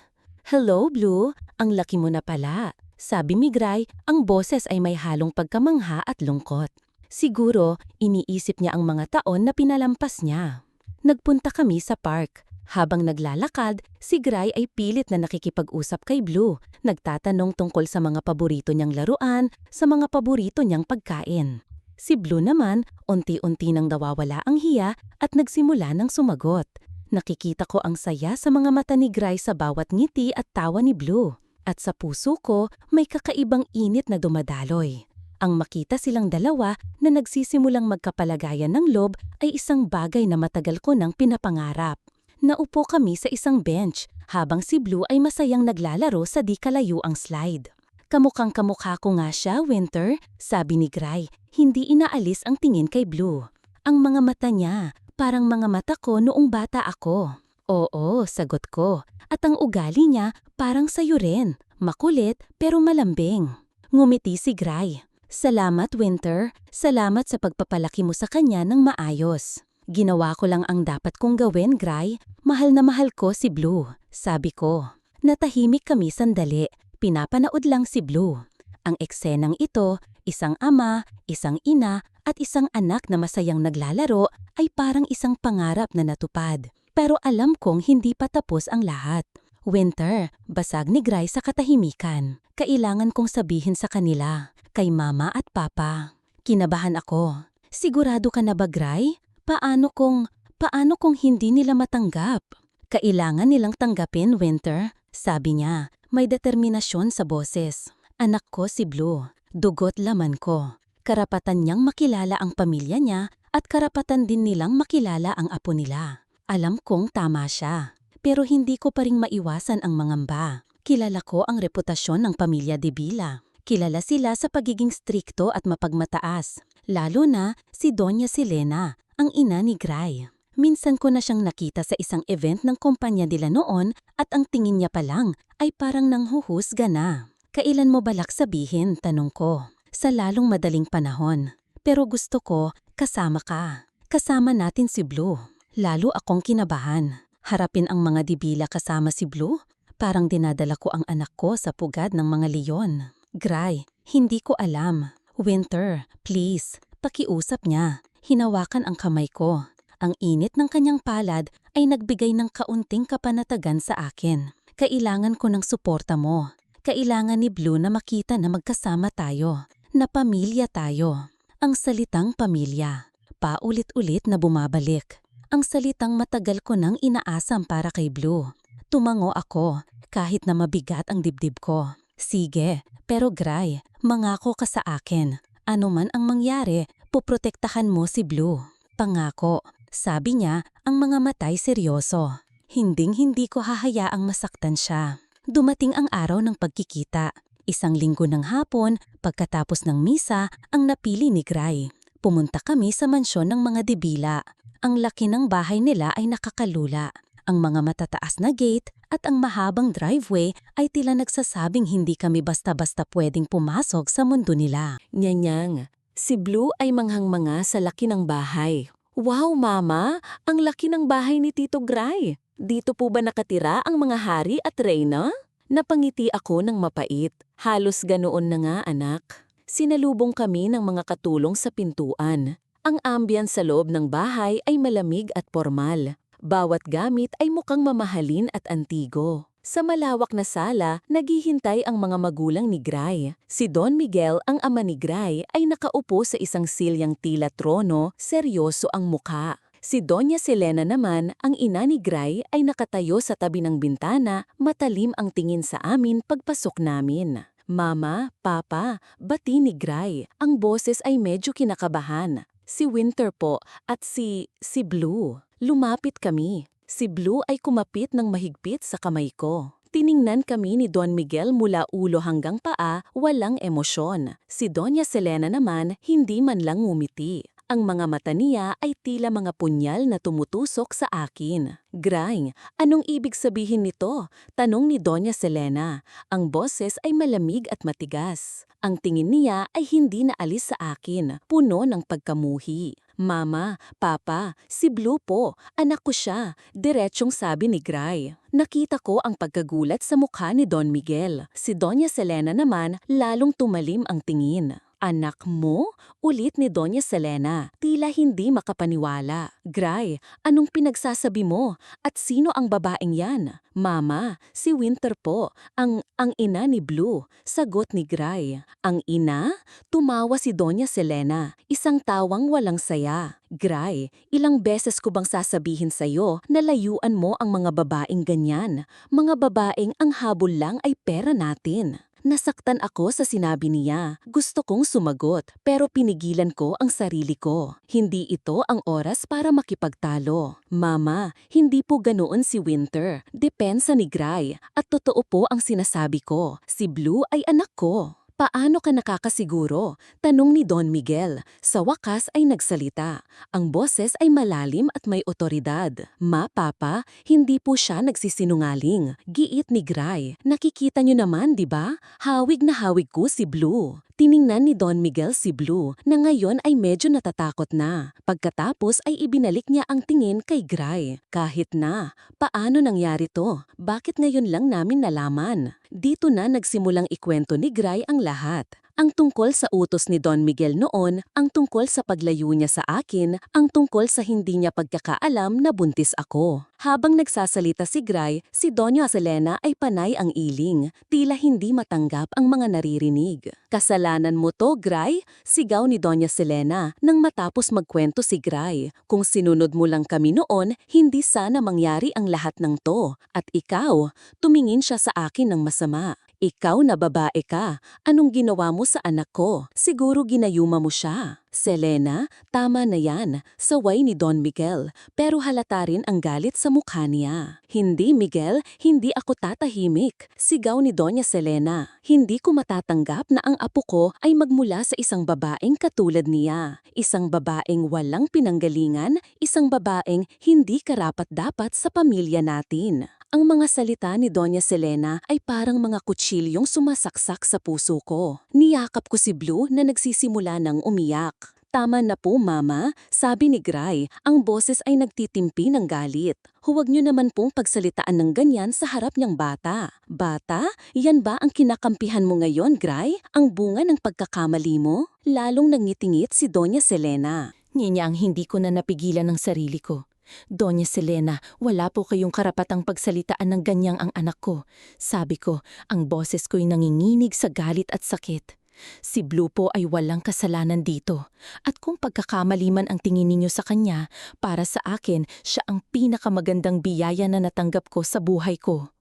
Hello, Blue. Ang laki mo na pala. Sabi ni Gray, ang boses ay may halong pagkamangha at lungkot. Siguro, iniisip niya ang mga taon na pinalampas niya. Nagpunta kami sa park. Habang naglalakad, si Gray ay pilit na nakikipag-usap kay Blue. Nagtatanong tungkol sa mga paborito niyang laruan, sa mga paborito niyang pagkain. Si Blue naman, unti-unti nang nawawala ang hiya at nagsimula ng sumagot. Nakikita ko ang saya sa mga mata ni Gray sa bawat ngiti at tawa ni Blue. At sa puso ko, may kakaibang init na dumadaloy. Ang makita silang dalawa na nagsisimulang magkapalagayan ng loob ay isang bagay na matagal ko nang pinapangarap. Naupo kami sa isang bench habang si Blue ay masayang naglalaro sa di kalayuang slide. Kamukhang kamukha ko nga siya, Winter, sabi ni Gray. Hindi inaalis ang tingin kay Blue. Ang mga mata niya, parang mga mata ko noong bata ako. Oo, sagot ko. At ang ugali niya parang sayo rin. Makulit pero malambing. Ngumiti si Gray. Salamat, Winter. Salamat sa pagpapalaki mo sa kanya ng maayos. Ginawa ko lang ang dapat kong gawin, Gray. Mahal na mahal ko si Blue, sabi ko. Natahimik kami sandali. Pinapanood lang si Blue. Ang eksenang ito, isang ama, isang ina, at isang anak na masayang naglalaro ay parang isang pangarap na natupad. Pero alam kong hindi pa tapos ang lahat. Winter, basag ni Gray sa katahimikan. Kailangan kong sabihin sa kanila, kay mama at papa. Kinabahan ako. Sigurado ka na ba, Gray? Paano kung hindi nila matanggap? Kailangan nilang tanggapin, Winter, sabi niya. May determinasyon sa boses. Anak ko si Blue, dugo't laman ko. Karapatan niyang makilala ang pamilya niya at karapatan din nilang makilala ang apo nila. Alam kong tama siya, pero hindi ko pa ring maiwasan ang mangamba. Kilala ko ang reputasyon ng pamilya De Villa. Kilala sila sa pagiging strikto at mapagmataas, lalo na si Doña Selena, ang ina ni Gray. Minsan ko na siyang nakita sa isang event ng kumpanya nila noon at ang tingin niya pa lang ay parang nanghuhusga na. Kailan mo balak sabihin, tanong ko. Sa lalong madaling panahon. Pero gusto ko, kasama ka. Kasama natin si Blue. Lalo akong kinabahan. Harapin ang mga De Villa kasama si Blue? Parang dinadala ko ang anak ko sa pugad ng mga leon. Gray, hindi ko alam. Winter, please, pakiusap niya. Hinawakan ang kamay ko. Ang init ng kanyang palad ay nagbigay ng kaunting kapanatagan sa akin. Kailangan ko ng suporta mo. Kailangan ni Blue na makita na magkasama tayo. Na pamilya tayo. Ang salitang pamilya. Paulit-ulit na bumabalik. Ang salitang matagal ko nang inaasam para kay Blue. Tumango ako, kahit na mabigat ang dibdib ko. Sige, pero Gray, mangako ka sa akin. Ano man ang mangyari, puprotektahan mo si Blue. Pangako. Sabi niya, ang mga matay seryoso. Hinding-hindi ko hahayaang masaktan siya. Dumating ang araw ng pagkikita. Isang linggo ng hapon, pagkatapos ng misa, ang napili ni Gray. Pumunta kami sa mansyon ng mga De Villa. Ang laki ng bahay nila ay nakakalula. Ang mga matataas na gate at ang mahabang driveway ay tila nagsasabing hindi kami basta-basta pwedeng pumasok sa mundo nila. Nyanyang, si Blue ay manghang-manga sa laki ng bahay. Wow, Mama! Ang laki ng bahay ni Tito Gray. Dito po ba nakatira ang mga hari at reyna? Napangiti ako ng mapait. Halos ganoon na nga, anak. Sinalubong kami ng mga katulong sa pintuan. Ang ambience sa loob ng bahay ay malamig at formal. Bawat gamit ay mukhang mamahalin at antigo. Sa malawak na sala, naghihintay ang mga magulang ni Gray. Si Don Miguel, ang ama ni Gray, ay nakaupo sa isang silyang tila trono, seryoso ang mukha. Si Doña Selena naman, ang ina ni Gray, ay nakatayo sa tabi ng bintana, matalim ang tingin sa amin pagpasok namin. Mama, Papa, bati ni Gray. Ang boses ay medyo kinakabahan. Si Winter po at si Blue. Lumapit kami. Si Blue ay kumapit ng mahigpit sa kamay ko. Tiningnan kami ni Don Miguel mula ulo hanggang paa, walang emosyon. Si Doña Selena naman, hindi man lang ngumiti. Ang mga mata niya ay tila mga punyal na tumutusok sa akin. Gray, anong ibig sabihin nito? Tanong ni Doña Selena. Ang boses ay malamig at matigas. Ang tingin niya ay hindi naalis sa akin, puno ng pagkamuhi. Mama, Papa, si Blue po, anak ko siya, diretsong sabi ni Gray. Nakita ko ang pagkagulat sa mukha ni Don Miguel. Si Doña Selena naman, lalong tumalim ang tingin. Anak mo? Ulit ni Doña Selena, tila hindi makapaniwala. Gray, anong pinagsasabi mo? At sino ang babaeng yan? Mama, si Winter po, ang ina ni Blue, sagot ni Gray. Ang ina? Tumawa si Doña Selena, isang tawang walang saya. Gray, ilang beses ko bang sasabihin sa'yo na layuan mo ang mga babaeng ganyan? Mga babaeng ang habol lang ay pera natin. Nasaktan ako sa sinabi niya. Gusto kong sumagot, pero pinigilan ko ang sarili ko. Hindi ito ang oras para makipagtalo. Mama, hindi po ganoon si Winter. Depensa ni Gray. At totoo po ang sinasabi ko. Si Blue ay anak ko. Paano ka nakakasiguro? Tanong ni Don Miguel. Sa wakas ay nagsalita. Ang boses ay malalim at may otoridad. Ma, Papa, hindi po siya nagsisinungaling. Giit ni Gray. Nakikita niyo naman, di ba? Hawig na hawig ko si Blue. Tiningnan ni Don Miguel si Blue na ngayon ay medyo natatakot na. Pagkatapos ay ibinalik niya ang tingin kay Gray. Kahit na, paano nangyari to? Bakit ngayon lang namin nalaman? Dito na nagsimulang ikwento ni Gray ang lahat. Ang tungkol sa utos ni Don Miguel noon, ang tungkol sa paglayo niya sa akin, ang tungkol sa hindi niya pagkakaalam na buntis ako. Habang nagsasalita si Gray, si Doña Selena ay panay ang iling, tila hindi matanggap ang mga naririnig. Kasalanan mo to, Gray? Sigaw ni Doña Selena nang matapos magkwento si Gray. Kung sinunod mo lang kami noon, hindi sana mangyari ang lahat ng to. At ikaw, tumingin siya sa akin ng masama. Ikaw na babae ka, anong ginawa mo sa anak ko? Siguro ginayuma mo siya. Selena, tama na yan, saway ni Don Miguel, pero halata rin ang galit sa mukha niya. Hindi Miguel, hindi ako tatahimik, sigaw ni Doña Selena. Hindi ko matatanggap na ang apo ko ay magmula sa isang babaeng katulad niya. Isang babaeng walang pinanggalingan, isang babaeng hindi karapat-dapat sa pamilya natin. Ang mga salita ni Doña Selena ay parang mga kutsilyong sumasaksak sa puso ko. Niyakap ko si Blue na nagsisimula ng umiyak. Tama na po, Mama, sabi ni Gray. Ang boses ay nagtitimpi ng galit. Huwag niyo naman pong pagsalitaan ng ganyan sa harap niyang bata. Bata? Yan ba ang kinakampihan mo ngayon, Gray? Ang bunga ng pagkakamali mo? Lalong nangitingit si Doña Selena. Ninyang hindi ko na napigilan ang sarili ko. Doña Selena, wala po kayong karapatang pagsalitaan ng ganyang ang anak ko. Sabi ko, ang boses ko'y nanginginig sa galit at sakit. Si Blue po ay walang kasalanan dito. At kung pagkakamali man ang tingin ninyo sa kanya, para sa akin, siya ang pinakamagandang biyaya na natanggap ko sa buhay ko.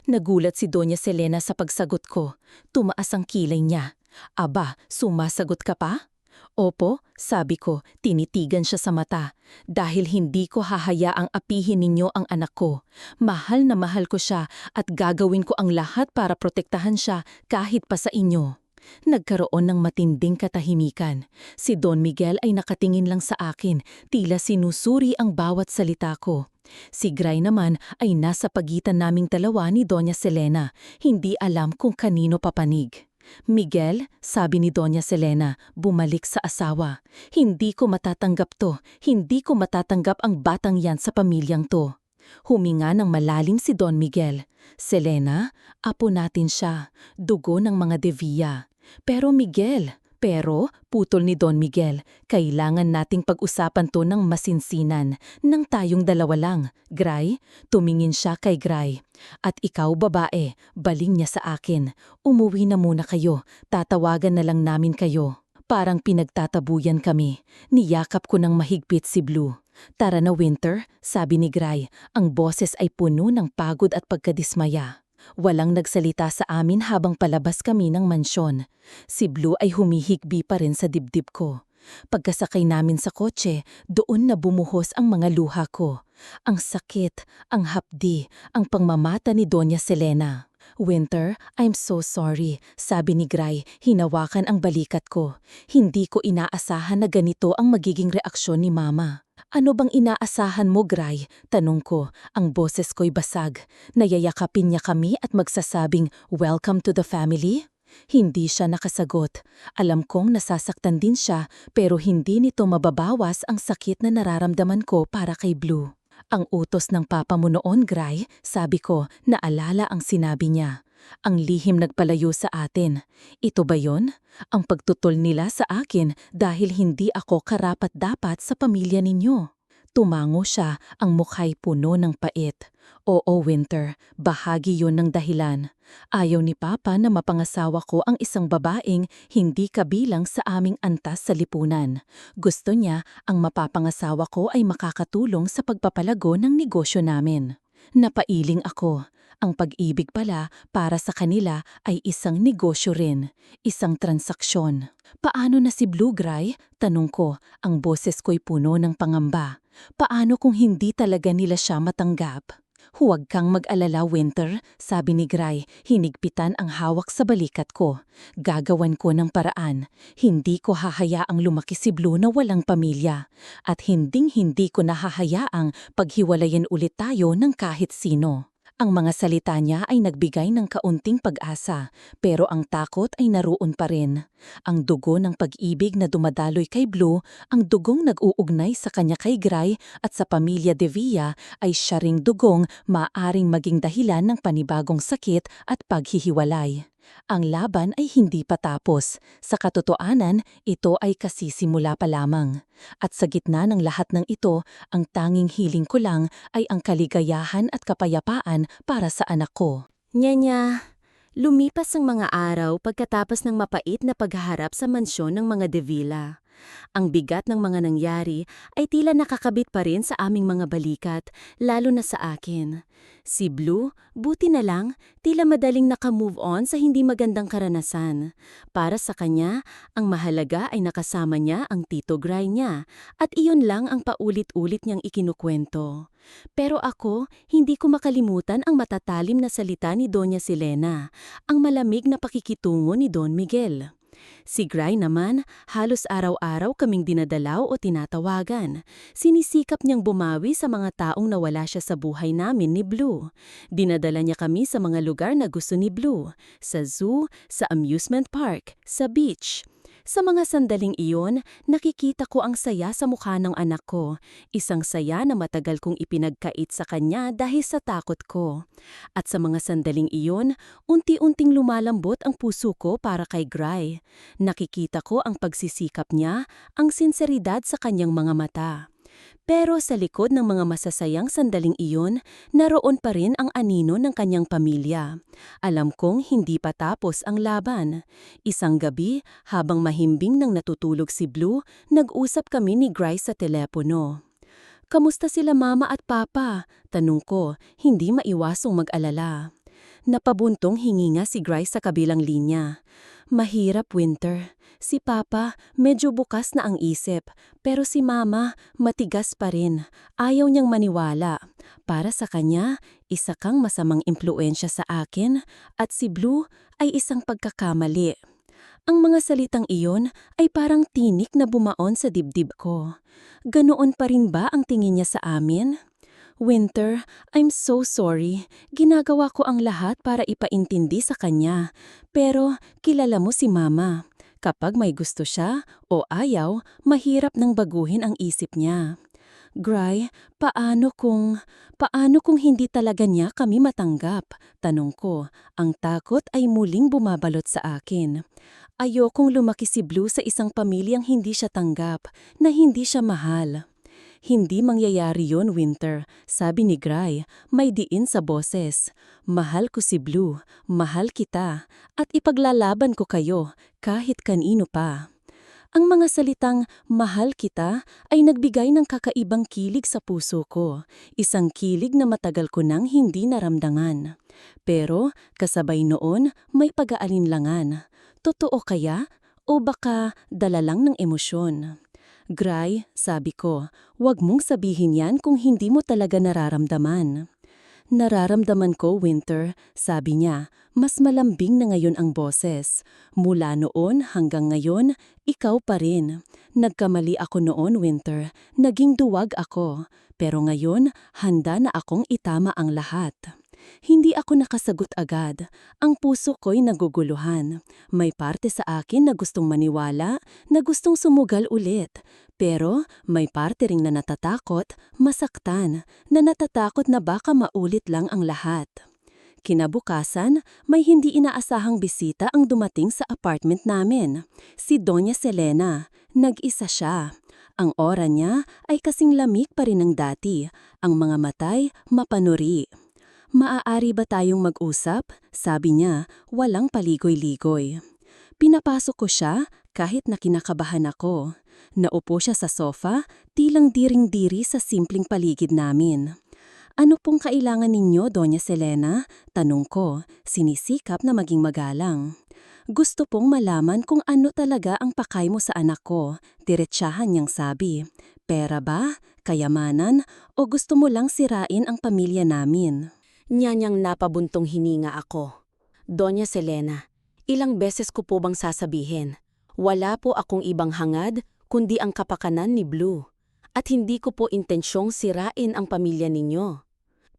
Nagulat si Doña Selena sa pagsagot ko. Tumaas ang kilay niya. Aba, sumasagot ka pa? Opo, sabi ko, tinitigan siya sa mata. Dahil hindi ko hahayaang apihin ninyo ang anak ko. Mahal na mahal ko siya at gagawin ko ang lahat para protektahan siya kahit pa sa inyo. Nagkaroon ng matinding katahimikan. Si Don Miguel ay nakatingin lang sa akin, tila sinusuri ang bawat salita ko. Si Gray naman ay nasa pagitan naming dalawa ni Doña Selena, hindi alam kung kanino papanig. Miguel, sabi ni Doña Selena, bumalik sa asawa. Hindi ko matatanggap to, hindi ko matatanggap ang batang yan sa pamilyang to. Huminga ng malalim si Don Miguel. Selena, apo natin siya, dugo ng mga Devilla. Pero Miguel, putol ni Don Miguel, kailangan nating pag-usapan to ng masinsinan, nang tayong dalawa lang. Gray, tumingin siya kay Gray. At ikaw babae, baling niya sa akin. Umuwi na muna kayo, tatawagan na lang namin kayo. Parang pinagtatabuyan kami. Niyakap ko ng mahigpit si Blue. Tara na Winter, sabi ni Gray. Ang boses ay puno ng pagod at pagkadismaya. Walang nagsalita sa amin habang palabas kami ng mansyon. Si Blue ay humihigbi pa rin sa dibdib ko. Pagkasakay namin sa kotse, doon na bumuhos ang mga luha ko. Ang sakit, ang hapdi, ang pangmamata ni Doña Selena. Winter, I'm so sorry, sabi ni Gray, hinawakan ang balikat ko. Hindi ko inaasahan na ganito ang magiging reaksyon ni Mama. Ano bang inaasahan mo, Gray? Tanong ko, ang boses ko'y basag. Nayayakapin niya kami at magsasabing, welcome to the family? Hindi siya nakasagot. Alam kong nasasaktan din siya, pero hindi nito mababawas ang sakit na nararamdaman ko para kay Blue. Ang utos ng papa mo noon, Gray, sabi ko, naalala ang sinabi niya. Ang lihim nagpalayo sa atin. Ito ba yon? Ang pagtutol nila sa akin dahil hindi ako karapat-dapat sa pamilya ninyo. Tumango siya, ang mukha'y puno ng pait. Oo, Winter, bahagi yon ng dahilan. Ayaw ni Papa na mapangasawa ko ang isang babaeng hindi kabilang sa aming antas sa lipunan. Gusto niya ang mapapangasawa ko ay makakatulong sa pagpapalago ng negosyo namin. Napailing ako. Ang pag-ibig pala para sa kanila ay isang negosyo rin, isang transaksyon. Paano na si Blue, Gray? Tanong ko, ang boses ko'y puno ng pangamba. Paano kung hindi talaga nila siya matanggap? Huwag kang mag-alala, Winter, sabi ni Gray, hinigpitan ang hawak sa balikat ko. Gagawan ko ng paraan. Hindi ko hahayaang lumaki si Blue na walang pamilya. At hinding-hindi ko nahahayaang paghiwalayan ulit tayo ng kahit sino. Ang mga salita niya ay nagbigay ng kaunting pag-asa, pero ang takot ay naroon pa rin. Ang dugo ng pag-ibig na dumadaloy kay Blue, ang dugong nag-uugnay sa kanya kay Gray at sa pamilya De Villa ay siya ring dugong maaaring maging dahilan ng panibagong sakit at paghihiwalay. Ang laban ay hindi pa tapos. Sa katotohanan, ito ay kasisimula pa lamang. At sa gitna ng lahat ng ito, ang tanging hiling ko lang ay ang kaligayahan at kapayapaan para sa anak ko. Nyanya, lumipas ang mga araw pagkatapos ng mapait na paghaharap sa mansyon ng mga De Villa. Ang bigat ng mga nangyari ay tila nakakabit pa rin sa aming mga balikat, lalo na sa akin. Si Blue, buti na lang, tila madaling naka-move on sa hindi magandang karanasan. Para sa kanya, ang mahalaga ay nakasama niya ang Tito Gray niya at iyon lang ang paulit-ulit niyang ikinukwento. Pero ako, hindi ko makalimutan ang matatalim na salita ni Doña Selena, ang malamig na pakikitungo ni Don Miguel. Si Gray naman, halos araw-araw kaming dinadalaw o tinatawagan. Sinisikap niyang bumawi sa mga taong nawala siya sa buhay namin ni Blue. Dinadala niya kami sa mga lugar na gusto ni Blue, sa zoo, sa amusement park, sa beach. Sa mga sandaling iyon, nakikita ko ang saya sa mukha ng anak ko. Isang saya na matagal kong ipinagkait sa kanya dahil sa takot ko. At sa mga sandaling iyon, unti-unting lumalambot ang puso ko para kay Gray. Nakikita ko ang pagsisikap niya, ang sinseridad sa kanyang mga mata. Pero sa likod ng mga masasayang sandaling iyon, naroon pa rin ang anino ng kanyang pamilya. Alam kong hindi pa tapos ang laban. Isang gabi, habang mahimbing nang natutulog si Blue, nag-usap kami ni Gray sa telepono. "Kamusta sila mama at papa?" tanong ko, hindi maiwasong mag-alala. Napabuntong hininga si Gray sa kabilang linya. "Mahirap, Winter. Si Papa, medyo bukas na ang isip, pero si Mama, matigas pa rin. Ayaw niyang maniwala. Para sa kanya, isa kang masamang impluensya sa akin, at si Blue ay isang pagkakamali." Ang mga salitang iyon ay parang tinik na bumaon sa dibdib ko. Ganoon pa rin ba ang tingin niya sa amin? "Winter, I'm so sorry. Ginagawa ko ang lahat para ipaintindi sa kanya. Pero kilala mo si Mama. Kapag may gusto siya o ayaw, mahirap nang baguhin ang isip niya." "Gray, paano kung hindi talaga niya kami matanggap?" tanong ko. Ang takot ay muling bumabalot sa akin. Ayokong lumaki si Blue sa isang pamilyang hindi siya tanggap, na hindi siya mahal. "Hindi mangyayari yun, Winter," sabi ni Gray, may diin sa boses. "Mahal ko si Blue, mahal kita, at ipaglalaban ko kayo kahit kanino pa." Ang mga salitang "mahal kita" ay nagbigay ng kakaibang kilig sa puso ko, isang kilig na matagal ko nang hindi naramdaman. Pero kasabay noon may pag-aalinlangan. Totoo kaya? O baka dala lang ng emosyon? "Gray," sabi ko, "wag mong sabihin yan kung hindi mo talaga nararamdaman." "Nararamdaman ko, Winter," sabi niya, mas malambing na ngayon ang boses. "Mula noon hanggang ngayon, ikaw pa rin. Nagkamali ako noon, Winter. Naging duwag ako. Pero ngayon, handa na akong itama ang lahat." Hindi ako nakasagot agad. Ang puso ko'y naguguluhan. May parte sa akin na gustong maniwala, na gustong sumugal ulit. Pero may parte ring na natatakot, masaktan, na natatakot na baka maulit lang ang lahat. Kinabukasan, may hindi inaasahang bisita ang dumating sa apartment namin. Si Doña Selena. Nag-isa siya. Ang aura niya ay kasing lamig pa rin ng dati. Ang mga matay mapanuri. "Maaari ba tayong mag-usap?" sabi niya, walang paligoy-ligoy. Pinapasok ko siya kahit na kinakabahan ako. Naupo siya sa sofa, tilang diring-diri sa simpleng paligid namin. "Ano pong kailangan ninyo, Doña Selena?" tanong ko, sinisikap na maging magalang. "Gusto pong malaman kung ano talaga ang pakay mo sa anak ko," diretsahan niyang sabi. Pera ba? Kayamanan? O gusto mo lang sirain ang pamilya namin? Nyanyang napabuntong hininga ako. Doña Selena, ilang beses ko po bang sasabihin? Wala po akong ibang hangad kundi ang kapakanan ni Blue. At hindi ko po intensyong sirain ang pamilya ninyo.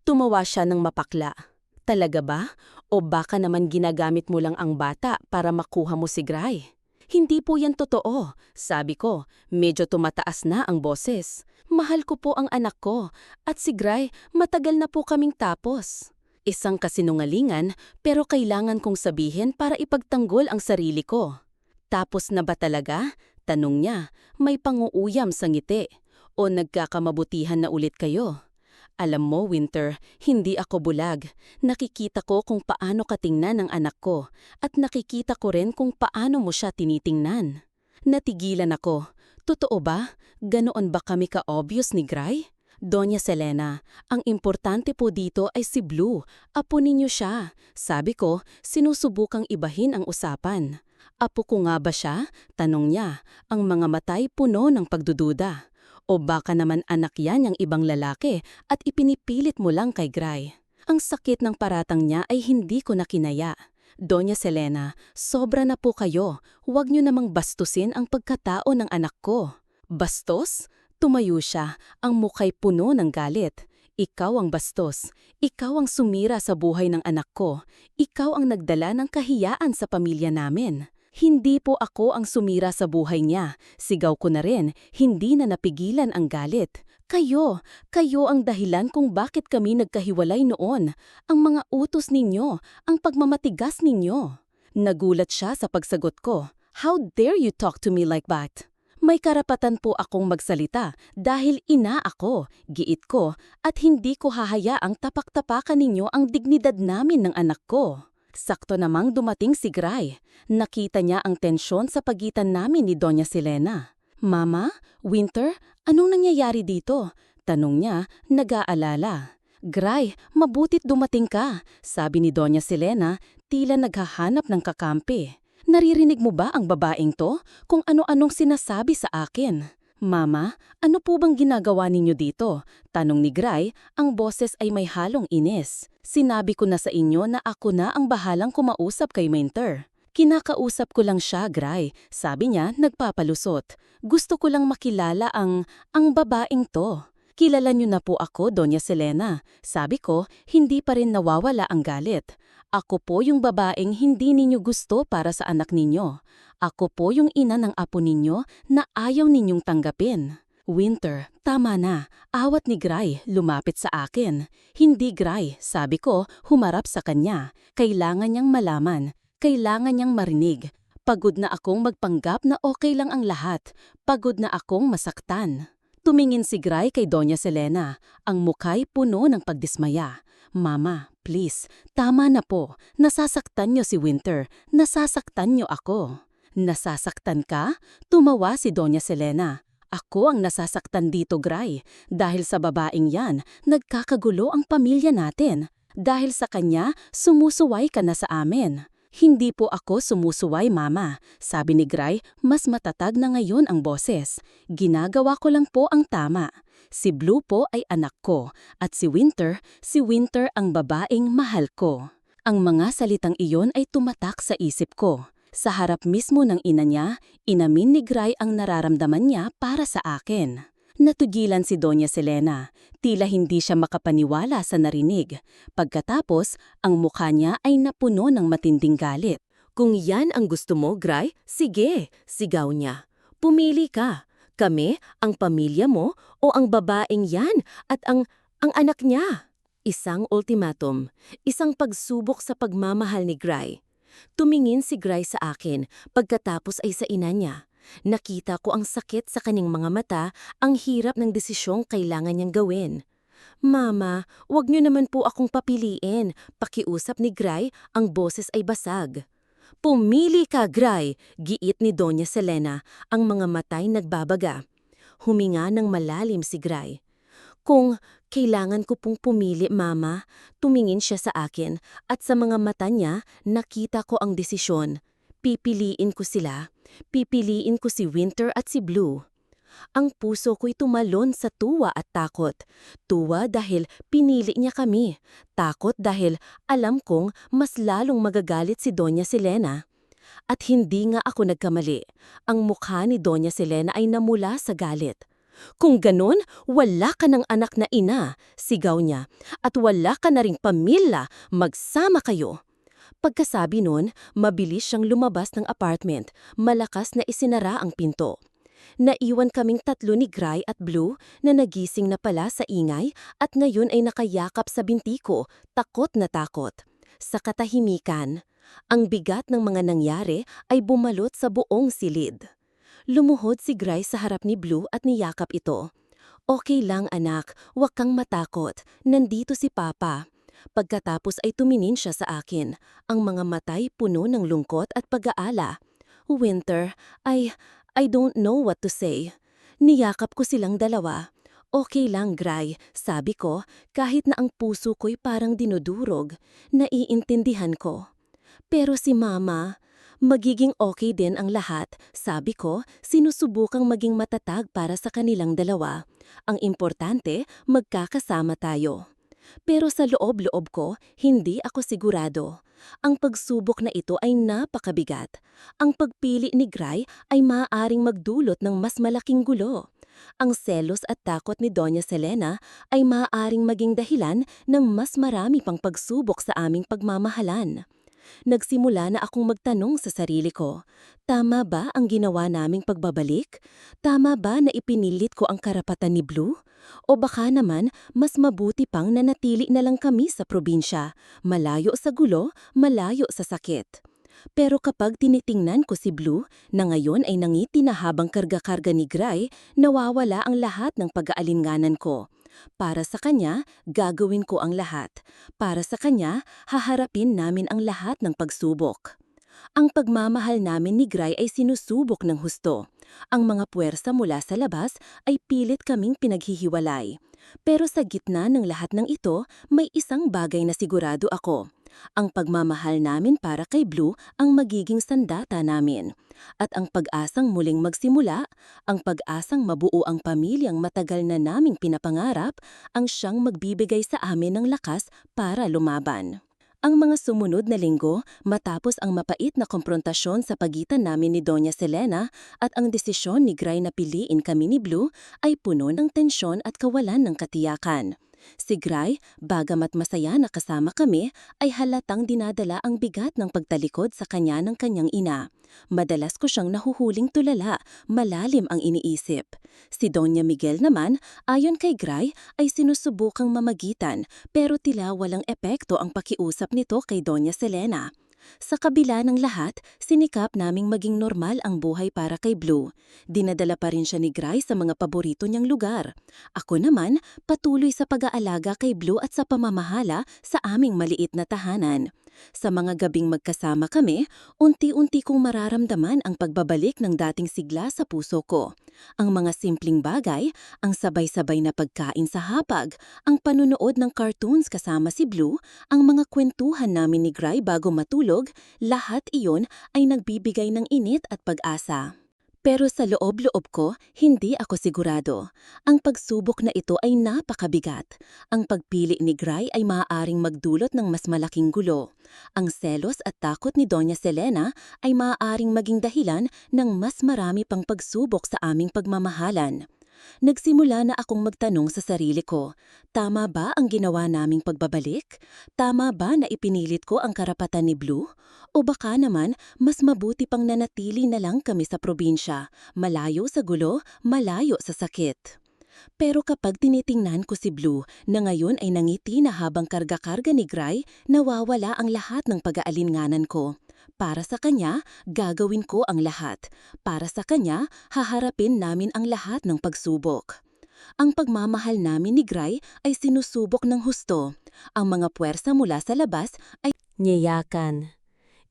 Tumawa siya ng mapakla. Talaga ba? O baka naman ginagamit mo lang ang bata para makuha mo si Gray? Hindi po yan totoo. Sabi ko, medyo tumataas na ang boses. Mahal ko po ang anak ko at si Gray matagal na po kaming tapos. Isang kasinungalingan pero kailangan kong sabihin para ipagtanggol ang sarili ko. Tapos na ba talaga? Tanong niya, may panguuyam sa ngiti. O nagkakamabutihan na ulit kayo? Alam mo, Winter, hindi ako bulag. Nakikita ko kung paano ka tingnan ng anak ko at nakikita ko rin kung paano mo siya tinitingnan. Natigilan ako. Totoo ba? Ganoon ba kami ka-obvious ni Gray? Doña Selena, ang importante po dito ay si Blue. Apo ninyo siya. Sabi ko, sinusubukang ibahin ang usapan. Apo ko nga ba siya? Tanong niya, ang mga matay puno ng pagdududa. O baka naman anak yan ng ibang lalaki at ipinipilit mo lang kay Gray. Ang sakit ng paratang niya ay hindi ko na kinaya. Doña Selena, sobra na po kayo. Huwag niyo namang bastusin ang pagkatao ng anak ko. Bastos? Tumayo siya, ang mukha'y puno ng galit. Ikaw ang bastos. Ikaw ang sumira sa buhay ng anak ko. Ikaw ang nagdala ng kahiyaan sa pamilya namin. Hindi po ako ang sumira sa buhay niya. Sigaw ko na rin, hindi na napigilan ang galit. Kayo ang dahilan kung bakit kami nagkahiwalay noon. Ang mga utos ninyo, ang pagmamatigas ninyo. Nagulat siya sa pagsagot ko. How dare you talk to me like that? May karapatan po akong magsalita dahil ina ako, giit ko, at hindi ko hahayaang tapak-tapakan ninyo ang dignidad namin ng anak ko. Sakto namang dumating si Gray. Nakita niya ang tensyon sa pagitan namin ni Doña Selena. Mama, Winter, anong nangyayari dito? Tanong niya, nag-aalala. Gray, mabutit dumating ka, sabi ni Doña Selena, tila naghahanap ng kakampi. Naririnig mo ba ang babaeng to? Kung ano-anong sinasabi sa akin. Mama, ano po bang ginagawa ninyo dito? Tanong ni Gray, ang boses ay may halong inis. Sinabi ko na sa inyo na ako na ang bahalang kumausap kay Winter. Kinakausap ko lang siya, Gray. Sabi niya, nagpapalusot. Gusto ko lang makilala ang babaeng to. Kilala niyo na po ako, Doña Selena. Sabi ko, hindi pa rin nawawala ang galit. Ako po yung babaeng hindi ninyo gusto para sa anak ninyo. Ako po yung ina ng apo ninyo na ayaw ninyong tanggapin. Winter, tama na. Awat ni Gray, lumapit sa akin. Hindi Gray, sabi ko, humarap sa kanya. Kailangan niyang malaman. Kailangan niyang marinig. Pagod na akong magpanggap na okay lang ang lahat. Pagod na akong masaktan. Tumingin si Gray kay Doña Selena. Ang mukha'y puno ng pagdismaya. Mama, please, tama na po. Nasasaktan niyo si Winter. Nasasaktan niyo ako. Nasasaktan ka? Tumawa si Doña Selena. Ako ang nasasaktan dito, Gray. Dahil sa babaeng yan, nagkakagulo ang pamilya natin. Dahil sa kanya, sumusuway ka na sa amin. Hindi po ako sumusuway, Mama. Sabi ni Gray, mas matatag na ngayon ang boses. Ginagawa ko lang po ang tama. Si Blue po ay anak ko, at si Winter ang babaeng mahal ko. Ang mga salitang iyon ay tumatak sa isip ko. Sa harap mismo ng ina niya, inamin ni Gray ang nararamdaman niya para sa akin. Natugilan si Doña Selena. Tila hindi siya makapaniwala sa narinig. Pagkatapos, ang mukha niya ay napuno ng matinding galit. Kung yan ang gusto mo, Gray, sige, sigaw niya. Pumili ka. Kami, ang pamilya mo, o ang babaeng yan at ang anak niya. Isang ultimatum, isang pagsubok sa pagmamahal ni Gray. Tumingin si Gray sa akin, pagkatapos ay sa ina niya. Nakita ko ang sakit sa kaning mga mata, ang hirap ng desisyong kailangan niyang gawin. Mama, wag niyo naman po akong papiliin. Pakiusap ni Gray, ang boses ay basag. Pumili ka, Gray, giit ni Doña Selena, ang mga matay nagbabaga. Huminga ng malalim si Gray. Kung kailangan ko pong pumili, Mama, tumingin siya sa akin at sa mga mata niya nakita ko ang desisyon. Pipiliin ko sila. Pipiliin ko si Winter at si Blue. Ang puso ko'y tumalon sa tuwa at takot. Tuwa dahil pinili niya kami. Takot dahil alam kong mas lalong magagalit si Doña Selena. At hindi nga ako nagkamali. Ang mukha ni Doña Selena ay namula sa galit. Kung ganun, wala ka ng anak na ina, sigaw niya. At wala ka na ring pamilya, magsama kayo. Pagkasabi nun, mabilis siyang lumabas ng apartment, malakas na isinara ang pinto. Naiwan kaming tatlo ni Gray at Blue na nagising na pala sa ingay at ngayon ay nakayakap sa binti ko, takot na takot. Sa katahimikan, ang bigat ng mga nangyari ay bumalot sa buong silid. Lumuhod si Gray sa harap ni Blue at niyakap ito. Okay lang anak, huwag kang matakot, nandito si Papa. Pagkatapos ay tumingin siya sa akin, ang mga matay puno ng lungkot at pag-aala. Winter, I don't know what to say. Niyakap ko silang dalawa. Okay lang, Gray, sabi ko, kahit na ang puso ko'y parang dinudurog, naiintindihan ko. Pero si Mama, magiging okay din ang lahat, sabi ko, sinusubukang maging matatag para sa kanilang dalawa. Ang importante, magkakasama tayo. Pero sa loob-loob ko, hindi ako sigurado. Ang pagsubok na ito ay napakabigat. Ang pagpili ni Gray ay maaaring magdulot ng mas malaking gulo. Ang selos at takot ni Doña Selena ay maaaring maging dahilan ng mas marami pang pagsubok sa aming pagmamahalan. Nagsimula na akong magtanong sa sarili ko, tama ba ang ginawa naming pagbabalik? Tama ba na ipinilit ko ang karapatan ni Blue? O baka naman, mas mabuti pang nanatili na lang kami sa probinsya, malayo sa gulo, malayo sa sakit. Pero kapag tinitingnan ko si Blue, na ngayon ay nangiti na habang karga-karga ni Gray, nawawala ang lahat ng pag-aalinganan ko. Para sa kanya, gagawin ko ang lahat. Para sa kanya, haharapin namin ang lahat ng pagsubok. Ang pagmamahal namin ni Gray ay sinusubok ng husto. Ang mga puwersa mula sa labas ay pilit kaming pinaghihiwalay. Pero sa gitna ng lahat ng ito, may isang bagay na sigurado ako. Ang pagmamahal namin para kay Blue ang magiging sandata namin. At ang pag-asang muling magsimula, ang pag-asang mabuo ang pamilyang matagal na naming pinapangarap, ang siyang magbibigay sa amin ng lakas para lumaban. Ang mga sumunod na linggo, matapos ang mapait na komprontasyon sa pagitan namin ni Doña Selena at ang desisyon ni Gray na piliin kami ni Blue, ay puno ng tensyon at kawalan ng katiyakan. Si Gray, bagamat masaya na kasama kami, ay halatang dinadala ang bigat ng pagtalikod sa kanya ng kanyang ina. Madalas ko siyang nahuhuling tulala, malalim ang iniisip. Si Doña Miguel naman, ayon kay Gray, ay sinusubukang mamagitan, pero tila walang epekto ang pakiusap nito kay Doña Selena. Sa kabila ng lahat, sinikap naming maging normal ang buhay para kay Blue. Dinadala pa rin siya ni Gray sa mga paborito niyang lugar. Ako naman, patuloy sa pag-aalaga kay Blue at sa pamamahala sa aming maliit na tahanan. Sa mga gabing magkasama kami, unti-unti kong mararamdaman ang pagbabalik ng dating sigla sa puso ko. Ang mga simpleng bagay, ang sabay-sabay na pagkain sa hapag, ang panunood ng cartoons kasama si Blue, ang mga kwentuhan namin ni Gray bago matulog, lahat iyon ay nagbibigay ng init at pag-asa. Pero sa loob-loob ko, hindi ako sigurado. Ang pagsubok na ito ay napakabigat. Ang pagpili ni Gray ay maaaring magdulot ng mas malaking gulo. Ang selos at takot ni Doña Selena ay maaaring maging dahilan ng mas marami pang pagsubok sa aming pagmamahalan. Nagsimula na akong magtanong sa sarili ko, tama ba ang ginawa naming pagbabalik? Tama ba na ipinilit ko ang karapatan ni Blue? O baka naman, mas mabuti pang nanatili na lang kami sa probinsya, malayo sa gulo, malayo sa sakit. Pero kapag tinitingnan ko si Blue na ngayon ay nangiti na habang karga-karga ni Gray, nawawala ang lahat ng pag-aalinganan ko. Para sa kanya, gagawin ko ang lahat. Para sa kanya, haharapin namin ang lahat ng pagsubok. Ang pagmamahal namin ni Gray ay sinusubok ng husto. Ang mga puwersa mula sa labas ay niyayakan.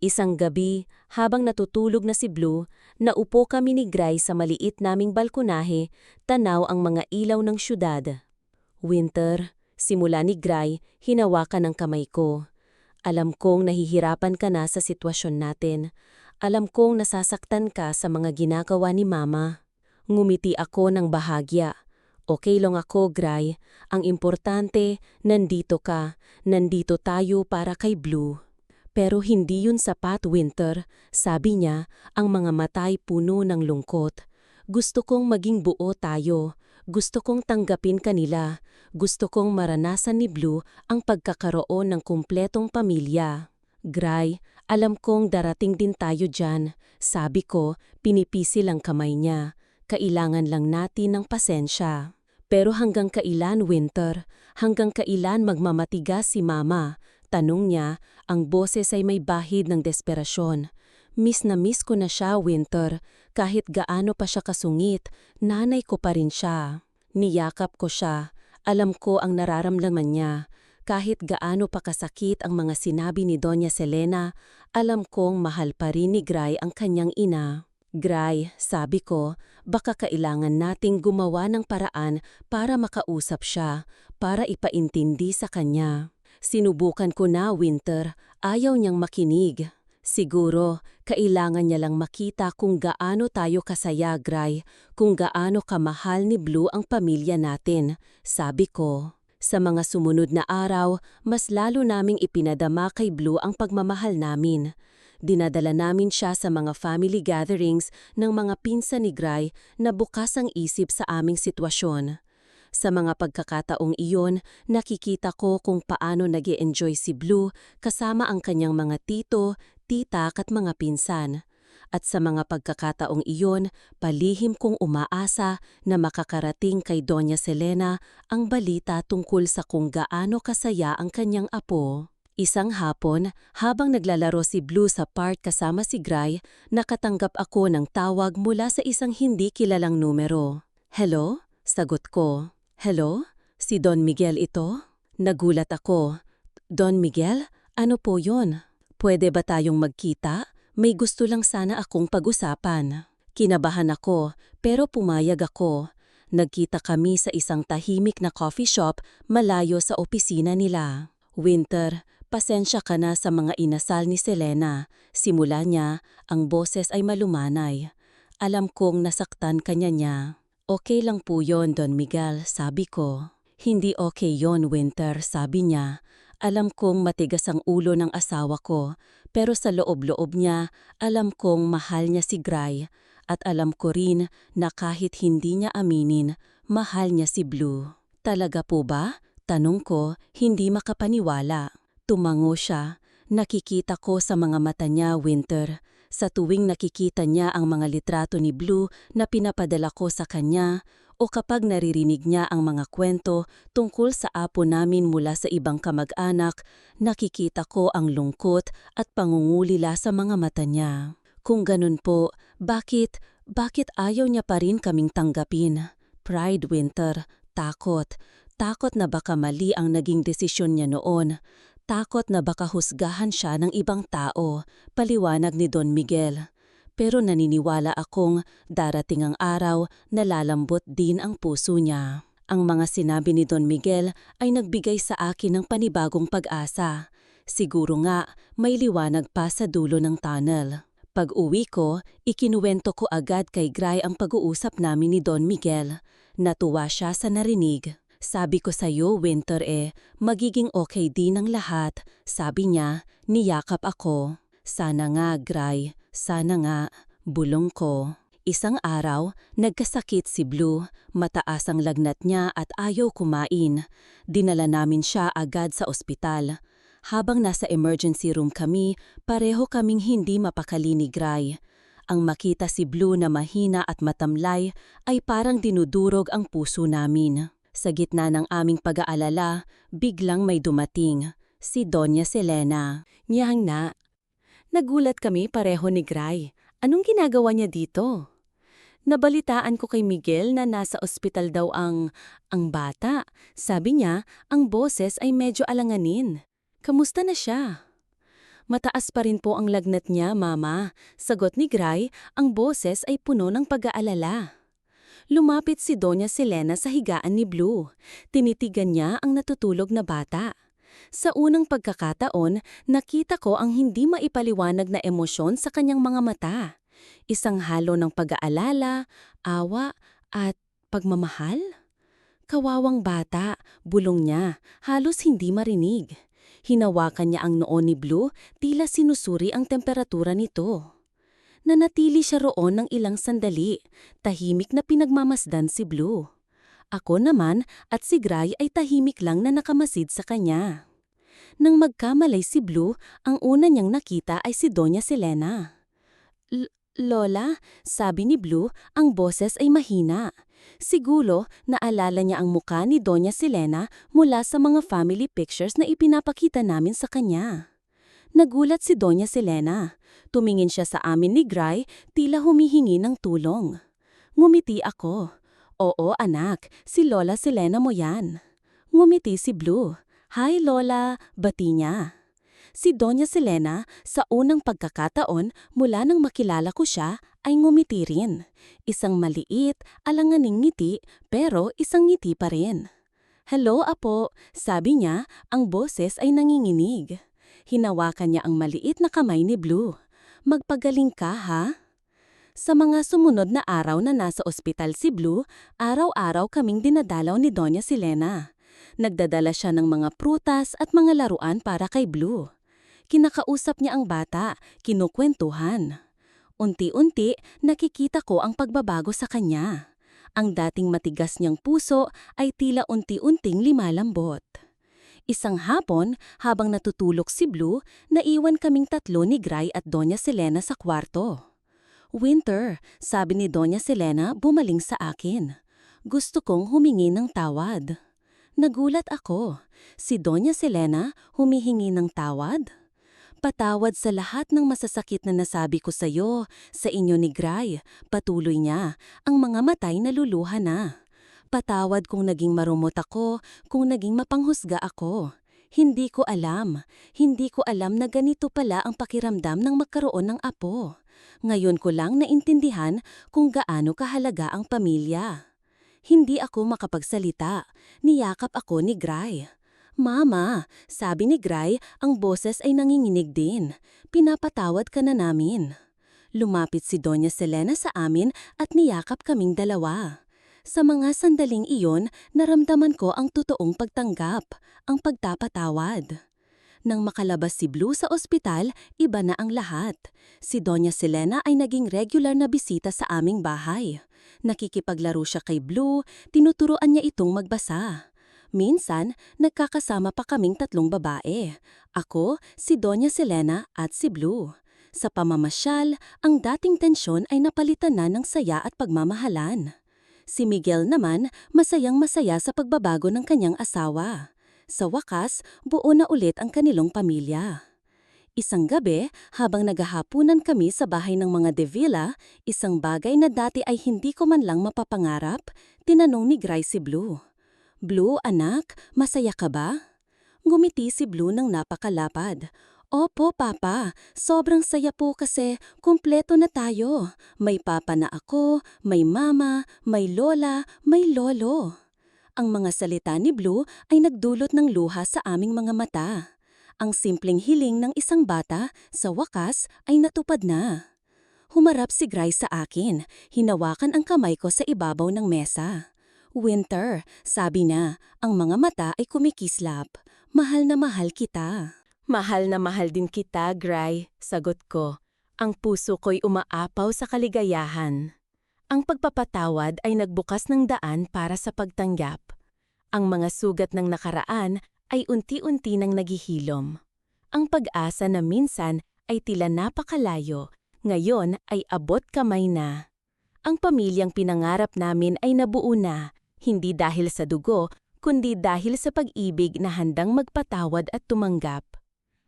Isang gabi, habang natutulog na si Blue, naupo kami ni Gray sa maliit naming balkonahe, tanaw ang mga ilaw ng syudad. Winter, simula ni Gray, hinawakan ang kamay ko. Alam kong nahihirapan ka na sa sitwasyon natin. Alam kong nasasaktan ka sa mga ginagawa ni Mama. Ngumiti ako ng bahagya. Okay lang ako, Gray. Ang importante, nandito ka. Nandito tayo para kay Blue. Pero hindi yun sapat, Winter. Sabi niya, ang mga mata'y puno ng lungkot. Gusto kong maging buo tayo. Gusto kong tanggapin kanila. Gusto kong maranasan ni Blue ang pagkakaroon ng kumpletong pamilya. Gray, alam kong darating din tayo dyan. Sabi ko, pinipisil ang kamay niya. Kailangan lang natin ng pasensya. Pero hanggang kailan, Winter? Hanggang kailan magmamatigas si Mama? Tanong niya, ang boses ay may bahid ng desperasyon. Miss na miss ko na siya, Winter. Kahit gaano pa siya kasungit, nanay ko pa rin siya. Niyakap ko siya. Alam ko ang nararamdaman niya. Kahit gaano pa kasakit ang mga sinabi ni Doña Selena, alam kong mahal pa rin ni Gray ang kanyang ina. Gray, sabi ko, baka kailangan nating gumawa ng paraan para makausap siya, para ipaintindi sa kanya. Sinubukan ko na, Winter, ayaw niyang makinig. Siguro, kailangan niya lang makita kung gaano tayo kasaya, Gray, kung gaano kamahal ni Blue ang pamilya natin, sabi ko. Sa mga sumunod na araw, mas lalo naming ipinadama kay Blue ang pagmamahal namin. Dinadala namin siya sa mga family gatherings ng mga pinsan ni Gray na bukas ang isip sa aming sitwasyon. Sa mga pagkakataong iyon, nakikita ko kung paano nag-e-enjoy si Blue kasama ang kanyang mga tito, titak at mga pinsan. At sa mga pagkakataong iyon, palihim kong umaasa na makakarating kay Doña Selena ang balita tungkol sa kung gaano kasaya ang kanyang apo. Isang hapon, habang naglalaro si Blue sa park kasama si Gray, nakatanggap ako ng tawag mula sa isang hindi kilalang numero. "Hello?" Sagot ko. "Hello? Si Don Miguel ito?" Nagulat ako. "Don Miguel? Ano po yon? Pwede ba tayong magkita? May gusto lang sana akong pag-usapan." Kinabahan ako, pero pumayag ako. Nagkita kami sa isang tahimik na coffee shop malayo sa opisina nila. "Winter, pasensya ka na sa mga inasal ni Selena." Simula niya, ang boses ay malumanay. Alam kong nasaktan ka niya. "Okay lang po yon, Don Miguel," sabi ko. "Hindi okay yon, Winter," sabi niya. Alam kong matigas ang ulo ng asawa ko, pero sa loob-loob niya, alam kong mahal niya si Gray. At alam ko rin na kahit hindi niya aminin, mahal niya si Blue. "Talaga po ba?" Tanong ko, hindi makapaniwala. Tumango siya. Nakikita ko sa mga mata niya, Winter. Sa tuwing nakikita niya ang mga litrato ni Blue na pinapadala ko sa kanya, o kapag naririnig niya ang mga kwento tungkol sa apo namin mula sa ibang kamag-anak, nakikita ko ang lungkot at pangungulila sa mga mata niya. Kung ganun po, bakit ayaw niya pa rin kaming tanggapin? Pride, Winter. Takot. Takot na baka mali ang naging desisyon niya noon. Takot na baka husgahan siya ng ibang tao, paliwanag ni Don Miguel. Pero naniniwala akong darating ang araw na lalambot din ang puso niya. Ang mga sinabi ni Don Miguel ay nagbigay sa akin ng panibagong pag-asa. Siguro nga may liwanag pa sa dulo ng tunnel. Pag-uwi ko, ikinuwento ko agad kay Gray ang pag-uusap namin ni Don Miguel. Natuwa siya sa narinig. "Sabi ko sa'yo, Winter, magiging okay din ang lahat." Sabi niya, niyakap ako. "Sana nga, Gray. Sana nga." Bulong ko. Isang araw, nagkasakit si Blue. Mataas ang lagnat niya at ayaw kumain. Dinala namin siya agad sa ospital. Habang nasa emergency room kami, pareho kaming hindi mapakali ni Gray. Ang makita si Blue na mahina at matamlay ay parang dinudurog ang puso namin. Sa gitna ng aming pag-aalala, biglang may dumating, si Doña Selena. "Niyang na." Nagulat kami pareho ni Gray. Anong ginagawa niya dito? "Nabalitaan ko kay Miguel na nasa ospital daw ang bata. Sabi niya, ang boses ay medyo alanganin. Kamusta na siya?" "Mataas pa rin po ang lagnat niya, Mama." Sagot ni Gray, ang boses ay puno ng pag-aalala. Lumapit si Doña Selena sa higaan ni Blue. Tinitigan niya ang natutulog na bata. Sa unang pagkakataon, nakita ko ang hindi maipaliwanag na emosyon sa kanyang mga mata. Isang halo ng pag-aalala, awa, at pagmamahal? Kawawang bata, bulong niya, halos hindi marinig. Hinawakan niya ang noo ni Blue, tila sinusuri ang temperatura nito. Nanatili siya roon ng ilang sandali, tahimik na pinagmamasdan si Blue. Ako naman at si Gray ay tahimik lang na nakamasid sa kanya. Nang magkamalay si Blue, ang una niyang nakita ay si Doña Selena. Lola, sabi ni Blue, ang boses ay mahina. Siguro, naalala niya ang muka ni Doña Selena mula sa mga family pictures na ipinapakita namin sa kanya. Nagulat si Doña Selena. Tumingin siya sa amin ni Gray, tila humihingi ng tulong. Ngumiti ako. Oo anak, si Lola Selena mo yan. Ngumiti si Blue. Hi Lola, bati niya. Si Doña Selena, sa unang pagkakataon mula nang makilala ko siya, ay ngumiti rin. Isang maliit, alanganing ngiti, pero isang ngiti pa rin. Hello apo, sabi niya, ang boses ay nanginginig. Hinawakan niya ang maliit na kamay ni Blue. Magpagaling ka ha? Sa mga sumunod na araw na nasa ospital si Blue, araw-araw kaming dinadalaw ni Doña Selena. Nagdadala siya ng mga prutas at mga laruan para kay Blue. Kinakausap niya ang bata, kinukwentuhan. Unti-unti, nakikita ko ang pagbabago sa kanya. Ang dating matigas niyang puso ay tila unti-unting limalambot. Isang hapon, habang natutulog si Blue, naiwan kaming tatlo ni Gray at Doña Selena sa kwarto. Winter, sabi ni Doña Selena bumaling sa akin. Gusto kong humingi ng tawad. Nagulat ako. Si Doña Selena humihingi ng tawad? Patawad sa lahat ng masasakit na nasabi ko sa iyo, sa inyo ni Gray. Patuloy niya, ang mga matay naluluha na. Patawad kung naging marumot ako, kung naging mapanghusga ako. Hindi ko alam na ganito pala ang pakiramdam ng magkaroon ng apo. Ngayon ko lang naintindihan kung gaano kahalaga ang pamilya. Hindi ako makapagsalita, niyakap ako ni Gray. Mama, sabi ni Gray, ang boses ay nanginginig din. Pinapatawad ka na namin. Lumapit si Doña Selena sa amin at niyakap kaming dalawa. Sa mga sandaling iyon, naramdaman ko ang totoong pagtanggap, ang pagtapatawad. Nang makalabas si Blue sa ospital, iba na ang lahat. Si Doña Selena ay naging regular na bisita sa aming bahay. Nakikipaglaro siya kay Blue, tinuturuan niya itong magbasa. Minsan, nagkakasama pa kaming tatlong babae. Ako, si Doña Selena at si Blue. Sa pamamasyal, ang dating tensyon ay napalitan na ng saya at pagmamahalan. Si Miguel naman, masayang-masaya sa pagbabago ng kanyang asawa. Sa wakas, buo na ulit ang kanilang pamilya. Isang gabi, habang naghahapunan kami sa bahay ng mga De Villa, isang bagay na dati ay hindi ko man lang mapapangarap, tinanong ni Gray si Blue. Blue, anak, masaya ka ba? Ngumiti si Blue ng napakalapad. Opo, Papa. Sobrang saya po kasi kumpleto na tayo. May papa na ako, may mama, may lola, may lolo. Ang mga salita ni Blue ay nagdulot ng luha sa aming mga mata. Ang simpleng hiling ng isang bata, sa wakas, ay natupad na. Humarap si Gray sa akin. Hinawakan ang kamay ko sa ibabaw ng mesa. Winter, sabi niya, ang mga mata ay kumikislap. Mahal na mahal kita. Mahal na mahal din kita, Gray, sagot ko. Ang puso ko'y umaapaw sa kaligayahan. Ang pagpapatawad ay nagbukas ng daan para sa pagtanggap. Ang mga sugat ng nakaraan ay unti-unti nang naghihilom. Ang pag-asa na minsan ay tila napakalayo, ngayon ay abot kamay na. Ang pamilyang pinangarap namin ay nabuo na, hindi dahil sa dugo, kundi dahil sa pag-ibig na handang magpatawad at tumanggap.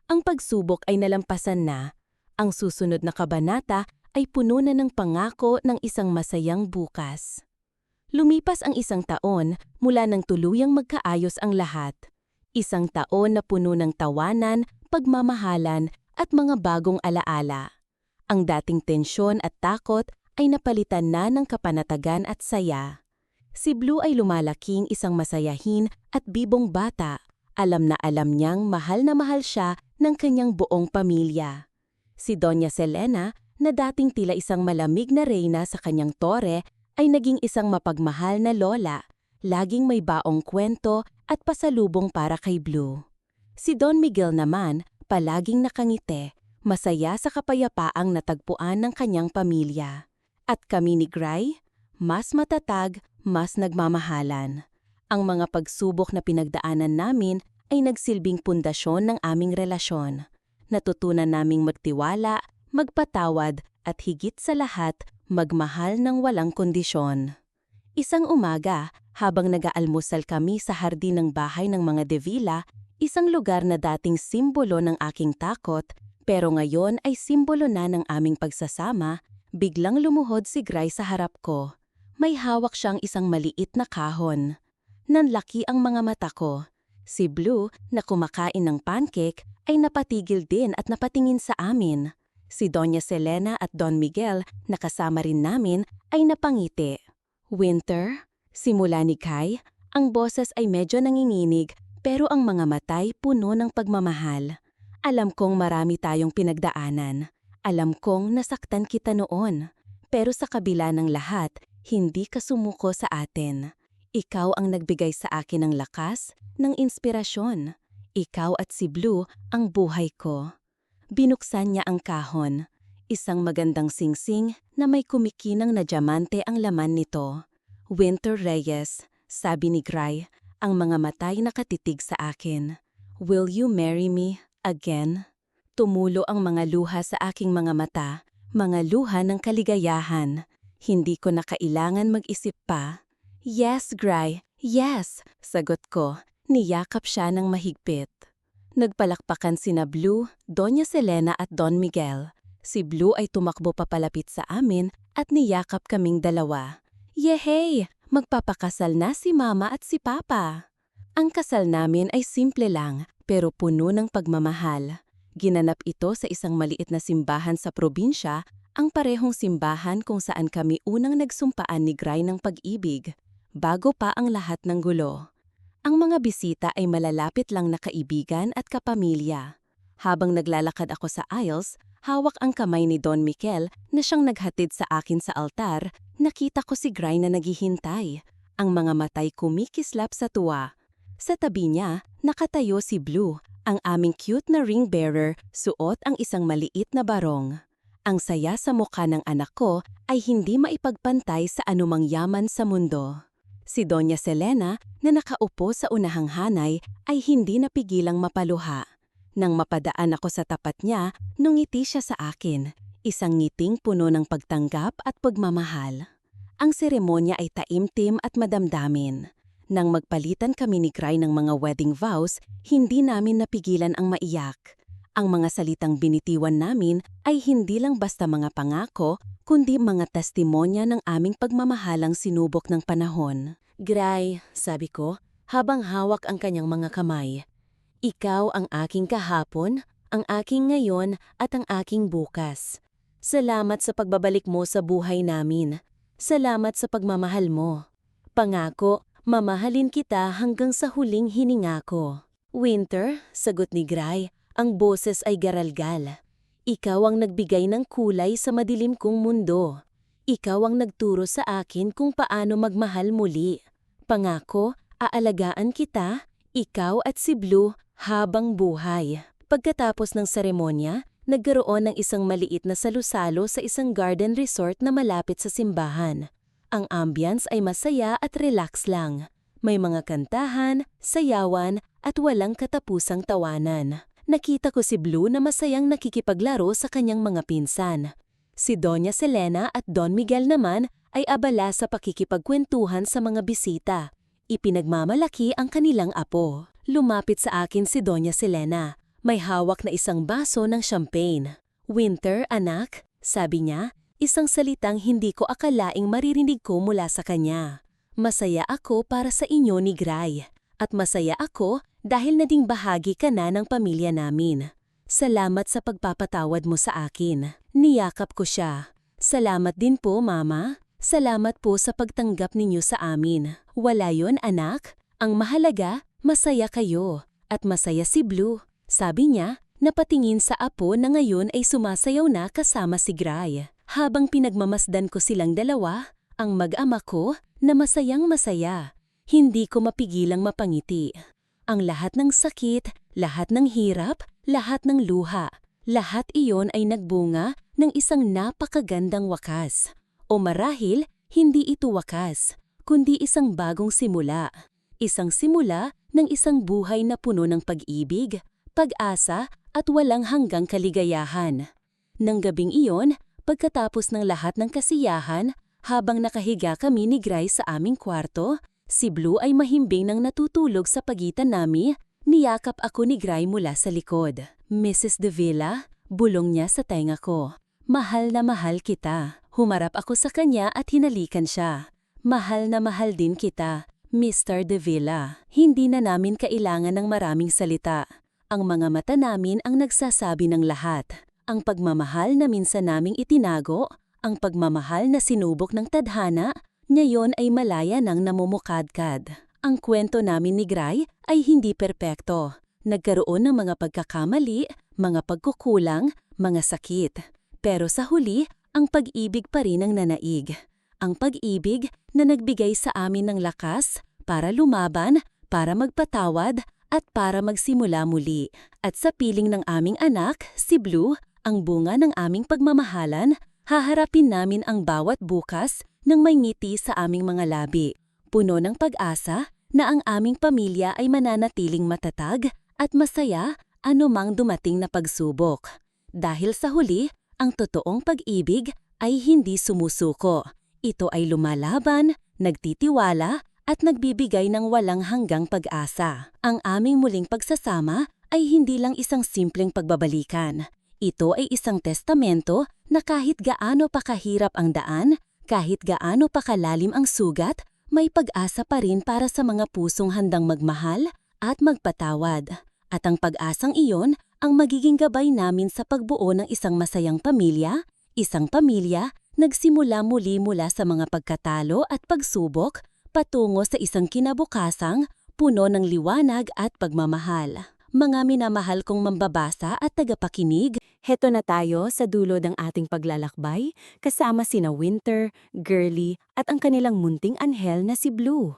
Ang pagsubok ay nalampasan na. Ang susunod na kabanata ay puno na ng pangako ng isang masayang bukas. Lumipas ang isang taon mula nang tuluyang magkaayos ang lahat. Isang taon na puno ng tawanan, pagmamahalan at mga bagong alaala. Ang dating tensyon at takot ay napalitan na ng kapanatagan at saya. Si Blue ay lumalaking isang masayahin at bibong bata. Alam na alam niyang mahal na mahal siya ng kanyang buong pamilya. Si Doña Selena na dating tila isang malamig na reyna sa kanyang tore ay naging isang mapagmahal na lola, laging may baong kwento at pasalubong para kay Blue. Si Don Miguel naman, palaging nakangiti, masaya sa kapayapaang natagpuan ng kanyang pamilya. At kami ni Gray, mas matatag, mas nagmamahalan. Ang mga pagsubok na pinagdaanan namin ay nagsilbing pundasyon ng aming relasyon. Natutunan naming magtiwala, magpatawad at higit sa lahat, magmahal ng walang kondisyon. Isang umaga, habang nag-aalmusal kami sa hardin ng bahay ng mga De Villa, isang lugar na dating simbolo ng aking takot, pero ngayon ay simbolo na ng aming pagsasama, biglang lumuhod si Gray sa harap ko. May hawak siyang isang maliit na kahon. Nanlaki ang mga mata ko. Si Blue, na kumakain ng pancake, ay napatigil din at napatingin sa amin. Si Doña Selena at Don Miguel, na kasama rin namin, ay napangiti. Winter, simula ni Kai, ang boses ay medyo nanginginig pero ang mga matay puno ng pagmamahal. Alam kong marami tayong pinagdaanan. Alam kong nasaktan kita noon. Pero sa kabila ng lahat, hindi ka sumuko sa atin. Ikaw ang nagbigay sa akin ng lakas, ng inspirasyon. Ikaw at si Blue ang buhay ko. Binuksan niya ang kahon. Isang magandang singsing na may kumikinang na diamante ang laman nito. Winter Reyes, sabi ni Gray, ang mga matay nakatitig sa akin. Will you marry me again? Tumulo ang mga luha sa aking mga mata, mga luha ng kaligayahan. Hindi ko na kailangan mag-isip pa. Yes, Gray, yes, sagot ko. Niyakap siya ng mahigpit. Nagpalakpakan sina Blue, Doña Selena at Don Miguel. Si Blue ay tumakbo papalapit sa amin at niyakap kaming dalawa. Yehey! Magpapakasal na si Mama at si Papa. Ang kasal namin ay simple lang pero puno ng pagmamahal. Ginanap ito sa isang maliit na simbahan sa probinsya, ang parehong simbahan kung saan kami unang nagsumpaan ni Gray ng pag-ibig, bago pa ang lahat ng gulo. Ang mga bisita ay malalapit lang na kaibigan at kapamilya. Habang naglalakad ako sa aisles, hawak ang kamay ni Don Miguel na siyang naghatid sa akin sa altar, nakita ko si Gray na naghihintay. Ang mga matay kumikislap sa tuwa. Sa tabi niya, nakatayo si Blue, ang aming cute na ring bearer, suot ang isang maliit na barong. Ang saya sa mukha ng anak ko ay hindi maipagpantay sa anumang yaman sa mundo. Si Doña Selena, na nakaupo sa unahang hanay, ay hindi napigilang mapaluha. Nang mapadaan ako sa tapat niya, nungiti siya sa akin, isang ngiting puno ng pagtanggap at pagmamahal. Ang seremonya ay taimtim at madamdamin. Nang magpalitan kami ni Gray ng mga wedding vows, hindi namin napigilan ang maiyak. Ang mga salitang binitiwan namin ay hindi lang basta mga pangako, kundi mga testimonya ng aming pagmamahalang sinubok ng panahon. Gray, sabi ko, habang hawak ang kanyang mga kamay. Ikaw ang aking kahapon, ang aking ngayon at ang aking bukas. Salamat sa pagbabalik mo sa buhay namin. Salamat sa pagmamahal mo. Pangako, mamahalin kita hanggang sa huling hininga ko. Winter, sagot ni Gray, ang boses ay garalgal. Ikaw ang nagbigay ng kulay sa madilim kong mundo. Ikaw ang nagturo sa akin kung paano magmahal muli. Pangako, aalagaan kita, ikaw at si Blue, habang buhay. Pagkatapos ng seremonya, nagkaroon ng isang maliit na salusalo sa isang garden resort na malapit sa simbahan. Ang ambience ay masaya at relax lang. May mga kantahan, sayawan, at walang katapusang tawanan. Nakita ko si Blue na masayang nakikipaglaro sa kanyang mga pinsan. Si Doña Selena at Don Miguel naman ay abala sa pakikipagkwentuhan sa mga bisita. Ipinagmamalaki ang kanilang apo. Lumapit sa akin si Doña Selena. May hawak na isang baso ng champagne. Winter, anak, sabi niya, isang salitang hindi ko akalaing maririnig ko mula sa kanya. Masaya ako para sa inyo ni Gray. At masaya ako dahil naging bahagi ka na ng pamilya namin. Salamat sa pagpapatawad mo sa akin. Niyakap ko siya. Salamat din po, Mama. Salamat po sa pagtanggap ninyo sa amin. Wala yon, anak. Ang mahalaga, masaya kayo. At masaya si Blue. Sabi niya, Napatingin sa apo na ngayon ay sumasayaw na kasama si Gray. Habang pinagmamasdan ko silang dalawa, ang mag-ama ko na masayang masaya. Hindi ko mapigilang mapangiti. Ang lahat ng sakit, lahat ng hirap, lahat ng luha, lahat iyon ay nagbunga ng isang napakagandang wakas. O marahil, hindi ito wakas, kundi isang bagong simula. Isang simula ng isang buhay na puno ng pag-ibig, pag-asa at walang hanggang kaligayahan. Nang gabing iyon, pagkatapos ng lahat ng kasiyahan, habang nakahiga kami ni Gray sa aming kwarto, si Blue ay mahimbing nang natutulog sa pagitan nami, niyakap ako ni Gray mula sa likod. Mrs. De Villa, bulong niya sa tenga ko. Mahal na mahal kita. Humarap ako sa kanya at hinalikan siya. Mahal na mahal din kita, Mr. De Villa. Hindi na namin kailangan ng maraming salita. Ang mga mata namin ang nagsasabi ng lahat. Ang pagmamahal na minsan naming itinago, ang pagmamahal na sinubok ng tadhana, ngayon ay malaya nang namumukadkad. Ang kwento namin ni Gray ay hindi perpekto. Nagkaroon ng mga pagkakamali, mga pagkukulang, mga sakit. Pero sa huli, ang pag-ibig pa rin ang nanaig. Ang pag-ibig na nagbigay sa amin ng lakas para lumaban, para magpatawad, at para magsimula muli. At sa piling ng aming anak, si Blue, ang bunga ng aming pagmamahalan, haharapin namin ang bawat bukas ng may ngiti sa aming mga labi. Puno ng pag-asa na ang aming pamilya ay mananatiling matatag at masaya anumang dumating na pagsubok. Dahil sa huli, ang totoong pag-ibig ay hindi sumusuko. Ito ay lumalaban, nagtitiwala, at nagbibigay ng walang hanggang pag-asa. Ang aming muling pagsasama ay hindi lang isang simpleng pagbabalikan. Ito ay isang testamento na kahit gaano pa kahirap ang daan, kahit gaano pa kalalim ang sugat, may pag-asa pa rin para sa mga pusong handang magmahal at magpatawad. At ang pag-asang iyon ang magiging gabay namin sa pagbuo ng isang masayang pamilya, isang pamilya nagsimula muli mula sa mga pagkatalo at pagsubok, patungo sa isang kinabukasang puno ng liwanag at pagmamahal. Mga minamahal kong mambabasa at tagapakinig, heto na tayo sa dulo ng ating paglalakbay kasama sina Winter, Girly at ang kanilang munting anghel na si Blue.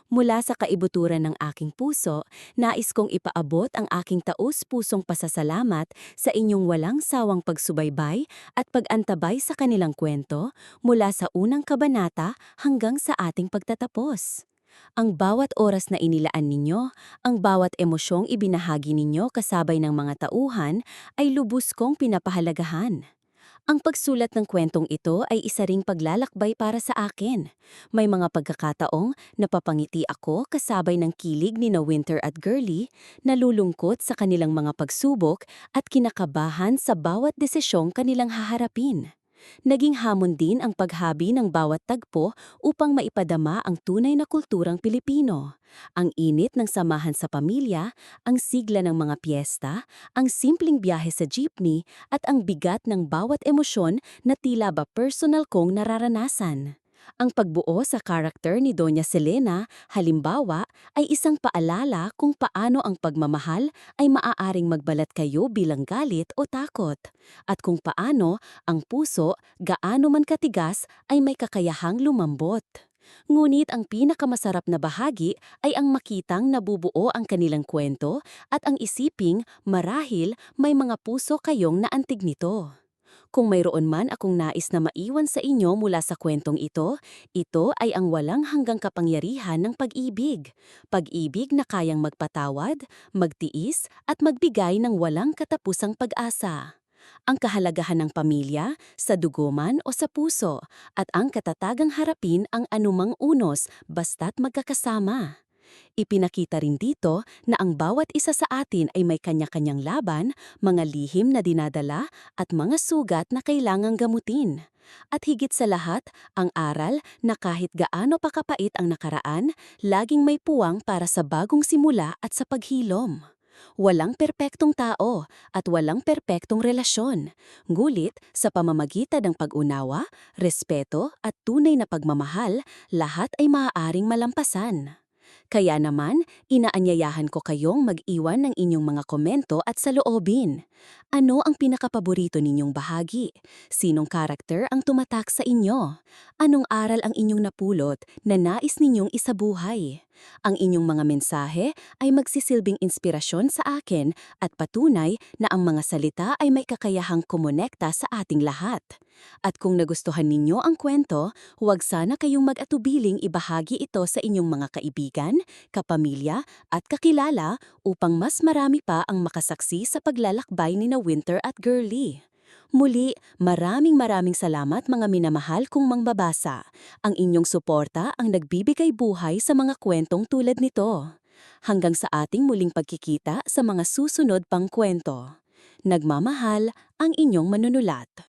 Mula sa kaibuturan ng aking puso, nais kong ipaabot ang aking taus-pusong pasasalamat sa inyong walang sawang pagsubaybay at pag-antabay sa kanilang kwento mula sa unang kabanata hanggang sa ating pagtatapos. Ang bawat oras na inilaan ninyo, ang bawat emosyong ibinahagi ninyo kasabay ng mga tauhan ay lubos kong pinapahalagahan. Ang pagsulat ng kwentong ito ay isa ring paglalakbay para sa akin. May mga pagkakataong napapangiti ako kasabay ng kilig ni Winter at Girly, nalulungkot sa kanilang mga pagsubok at kinakabahan sa bawat desisyong kanilang haharapin. Naging hamon din ang paghabi ng bawat tagpo upang maipadama ang tunay na kulturang Pilipino. Ang init ng samahan sa pamilya, ang sigla ng mga piyesta, ang simpleng biyahe sa jeepney at ang bigat ng bawat emosyon na tila ba personal kong nararanasan. Ang pagbuo sa karakter ni Doña Selena, halimbawa, ay isang paalala kung paano ang pagmamahal ay maaaring magbalat kayo bilang galit o takot, at kung paano ang puso, gaano man katigas, ay may kakayahang lumambot. Ngunit ang pinakamasarap na bahagi ay ang makitang nabubuo ang kanilang kwento at ang isiping marahil may mga puso kayong naantig nito. Kung mayroon man akong nais na maiwan sa inyo mula sa kwentong ito ay ang walang hanggang kapangyarihan ng pag-ibig. Pag-ibig na kayang magpatawad, magtiis at magbigay ng walang katapusang pag-asa. Ang kahalagahan ng pamilya, sa dugo man o sa puso, at ang katatagang harapin ang anumang unos basta't magkakasama. Ipinakita rin dito na ang bawat isa sa atin ay may kanya-kanyang laban, mga lihim na dinadala at mga sugat na kailangang gamutin. At higit sa lahat, ang aral na kahit gaano pa kapait ang nakaraan, laging may puwang para sa bagong simula at sa paghilom. Walang perpektong tao at walang perpektong relasyon. Ngulit, sa pamamagitan ng pag-unawa, respeto at tunay na pagmamahal, lahat ay maaaring malampasan. Kaya naman, inaanyayahan ko kayong mag-iwan ng inyong mga komento at saloobin. Ano ang pinakapaborito ninyong bahagi? Sinong karakter ang tumatak sa inyo? Anong aral ang inyong napulot na nais ninyong isabuhay? Ang inyong mga mensahe ay magsisilbing inspirasyon sa akin at patunay na ang mga salita ay may kakayahang kumonekta sa ating lahat. At kung nagustuhan ninyo ang kwento, huwag sana kayong mag-atubiling ibahagi ito sa inyong mga kaibigan, kapamilya at kakilala upang mas marami pa ang makasaksi sa paglalakbay ni na Winter at Girlie. Muli, maraming salamat mga minamahal kong mangbabasa. Ang inyong suporta ang nagbibigay buhay sa mga kwentong tulad nito. Hanggang sa ating muling pagkikita sa mga susunod pang kwento. Nagmamahal ang inyong manunulat.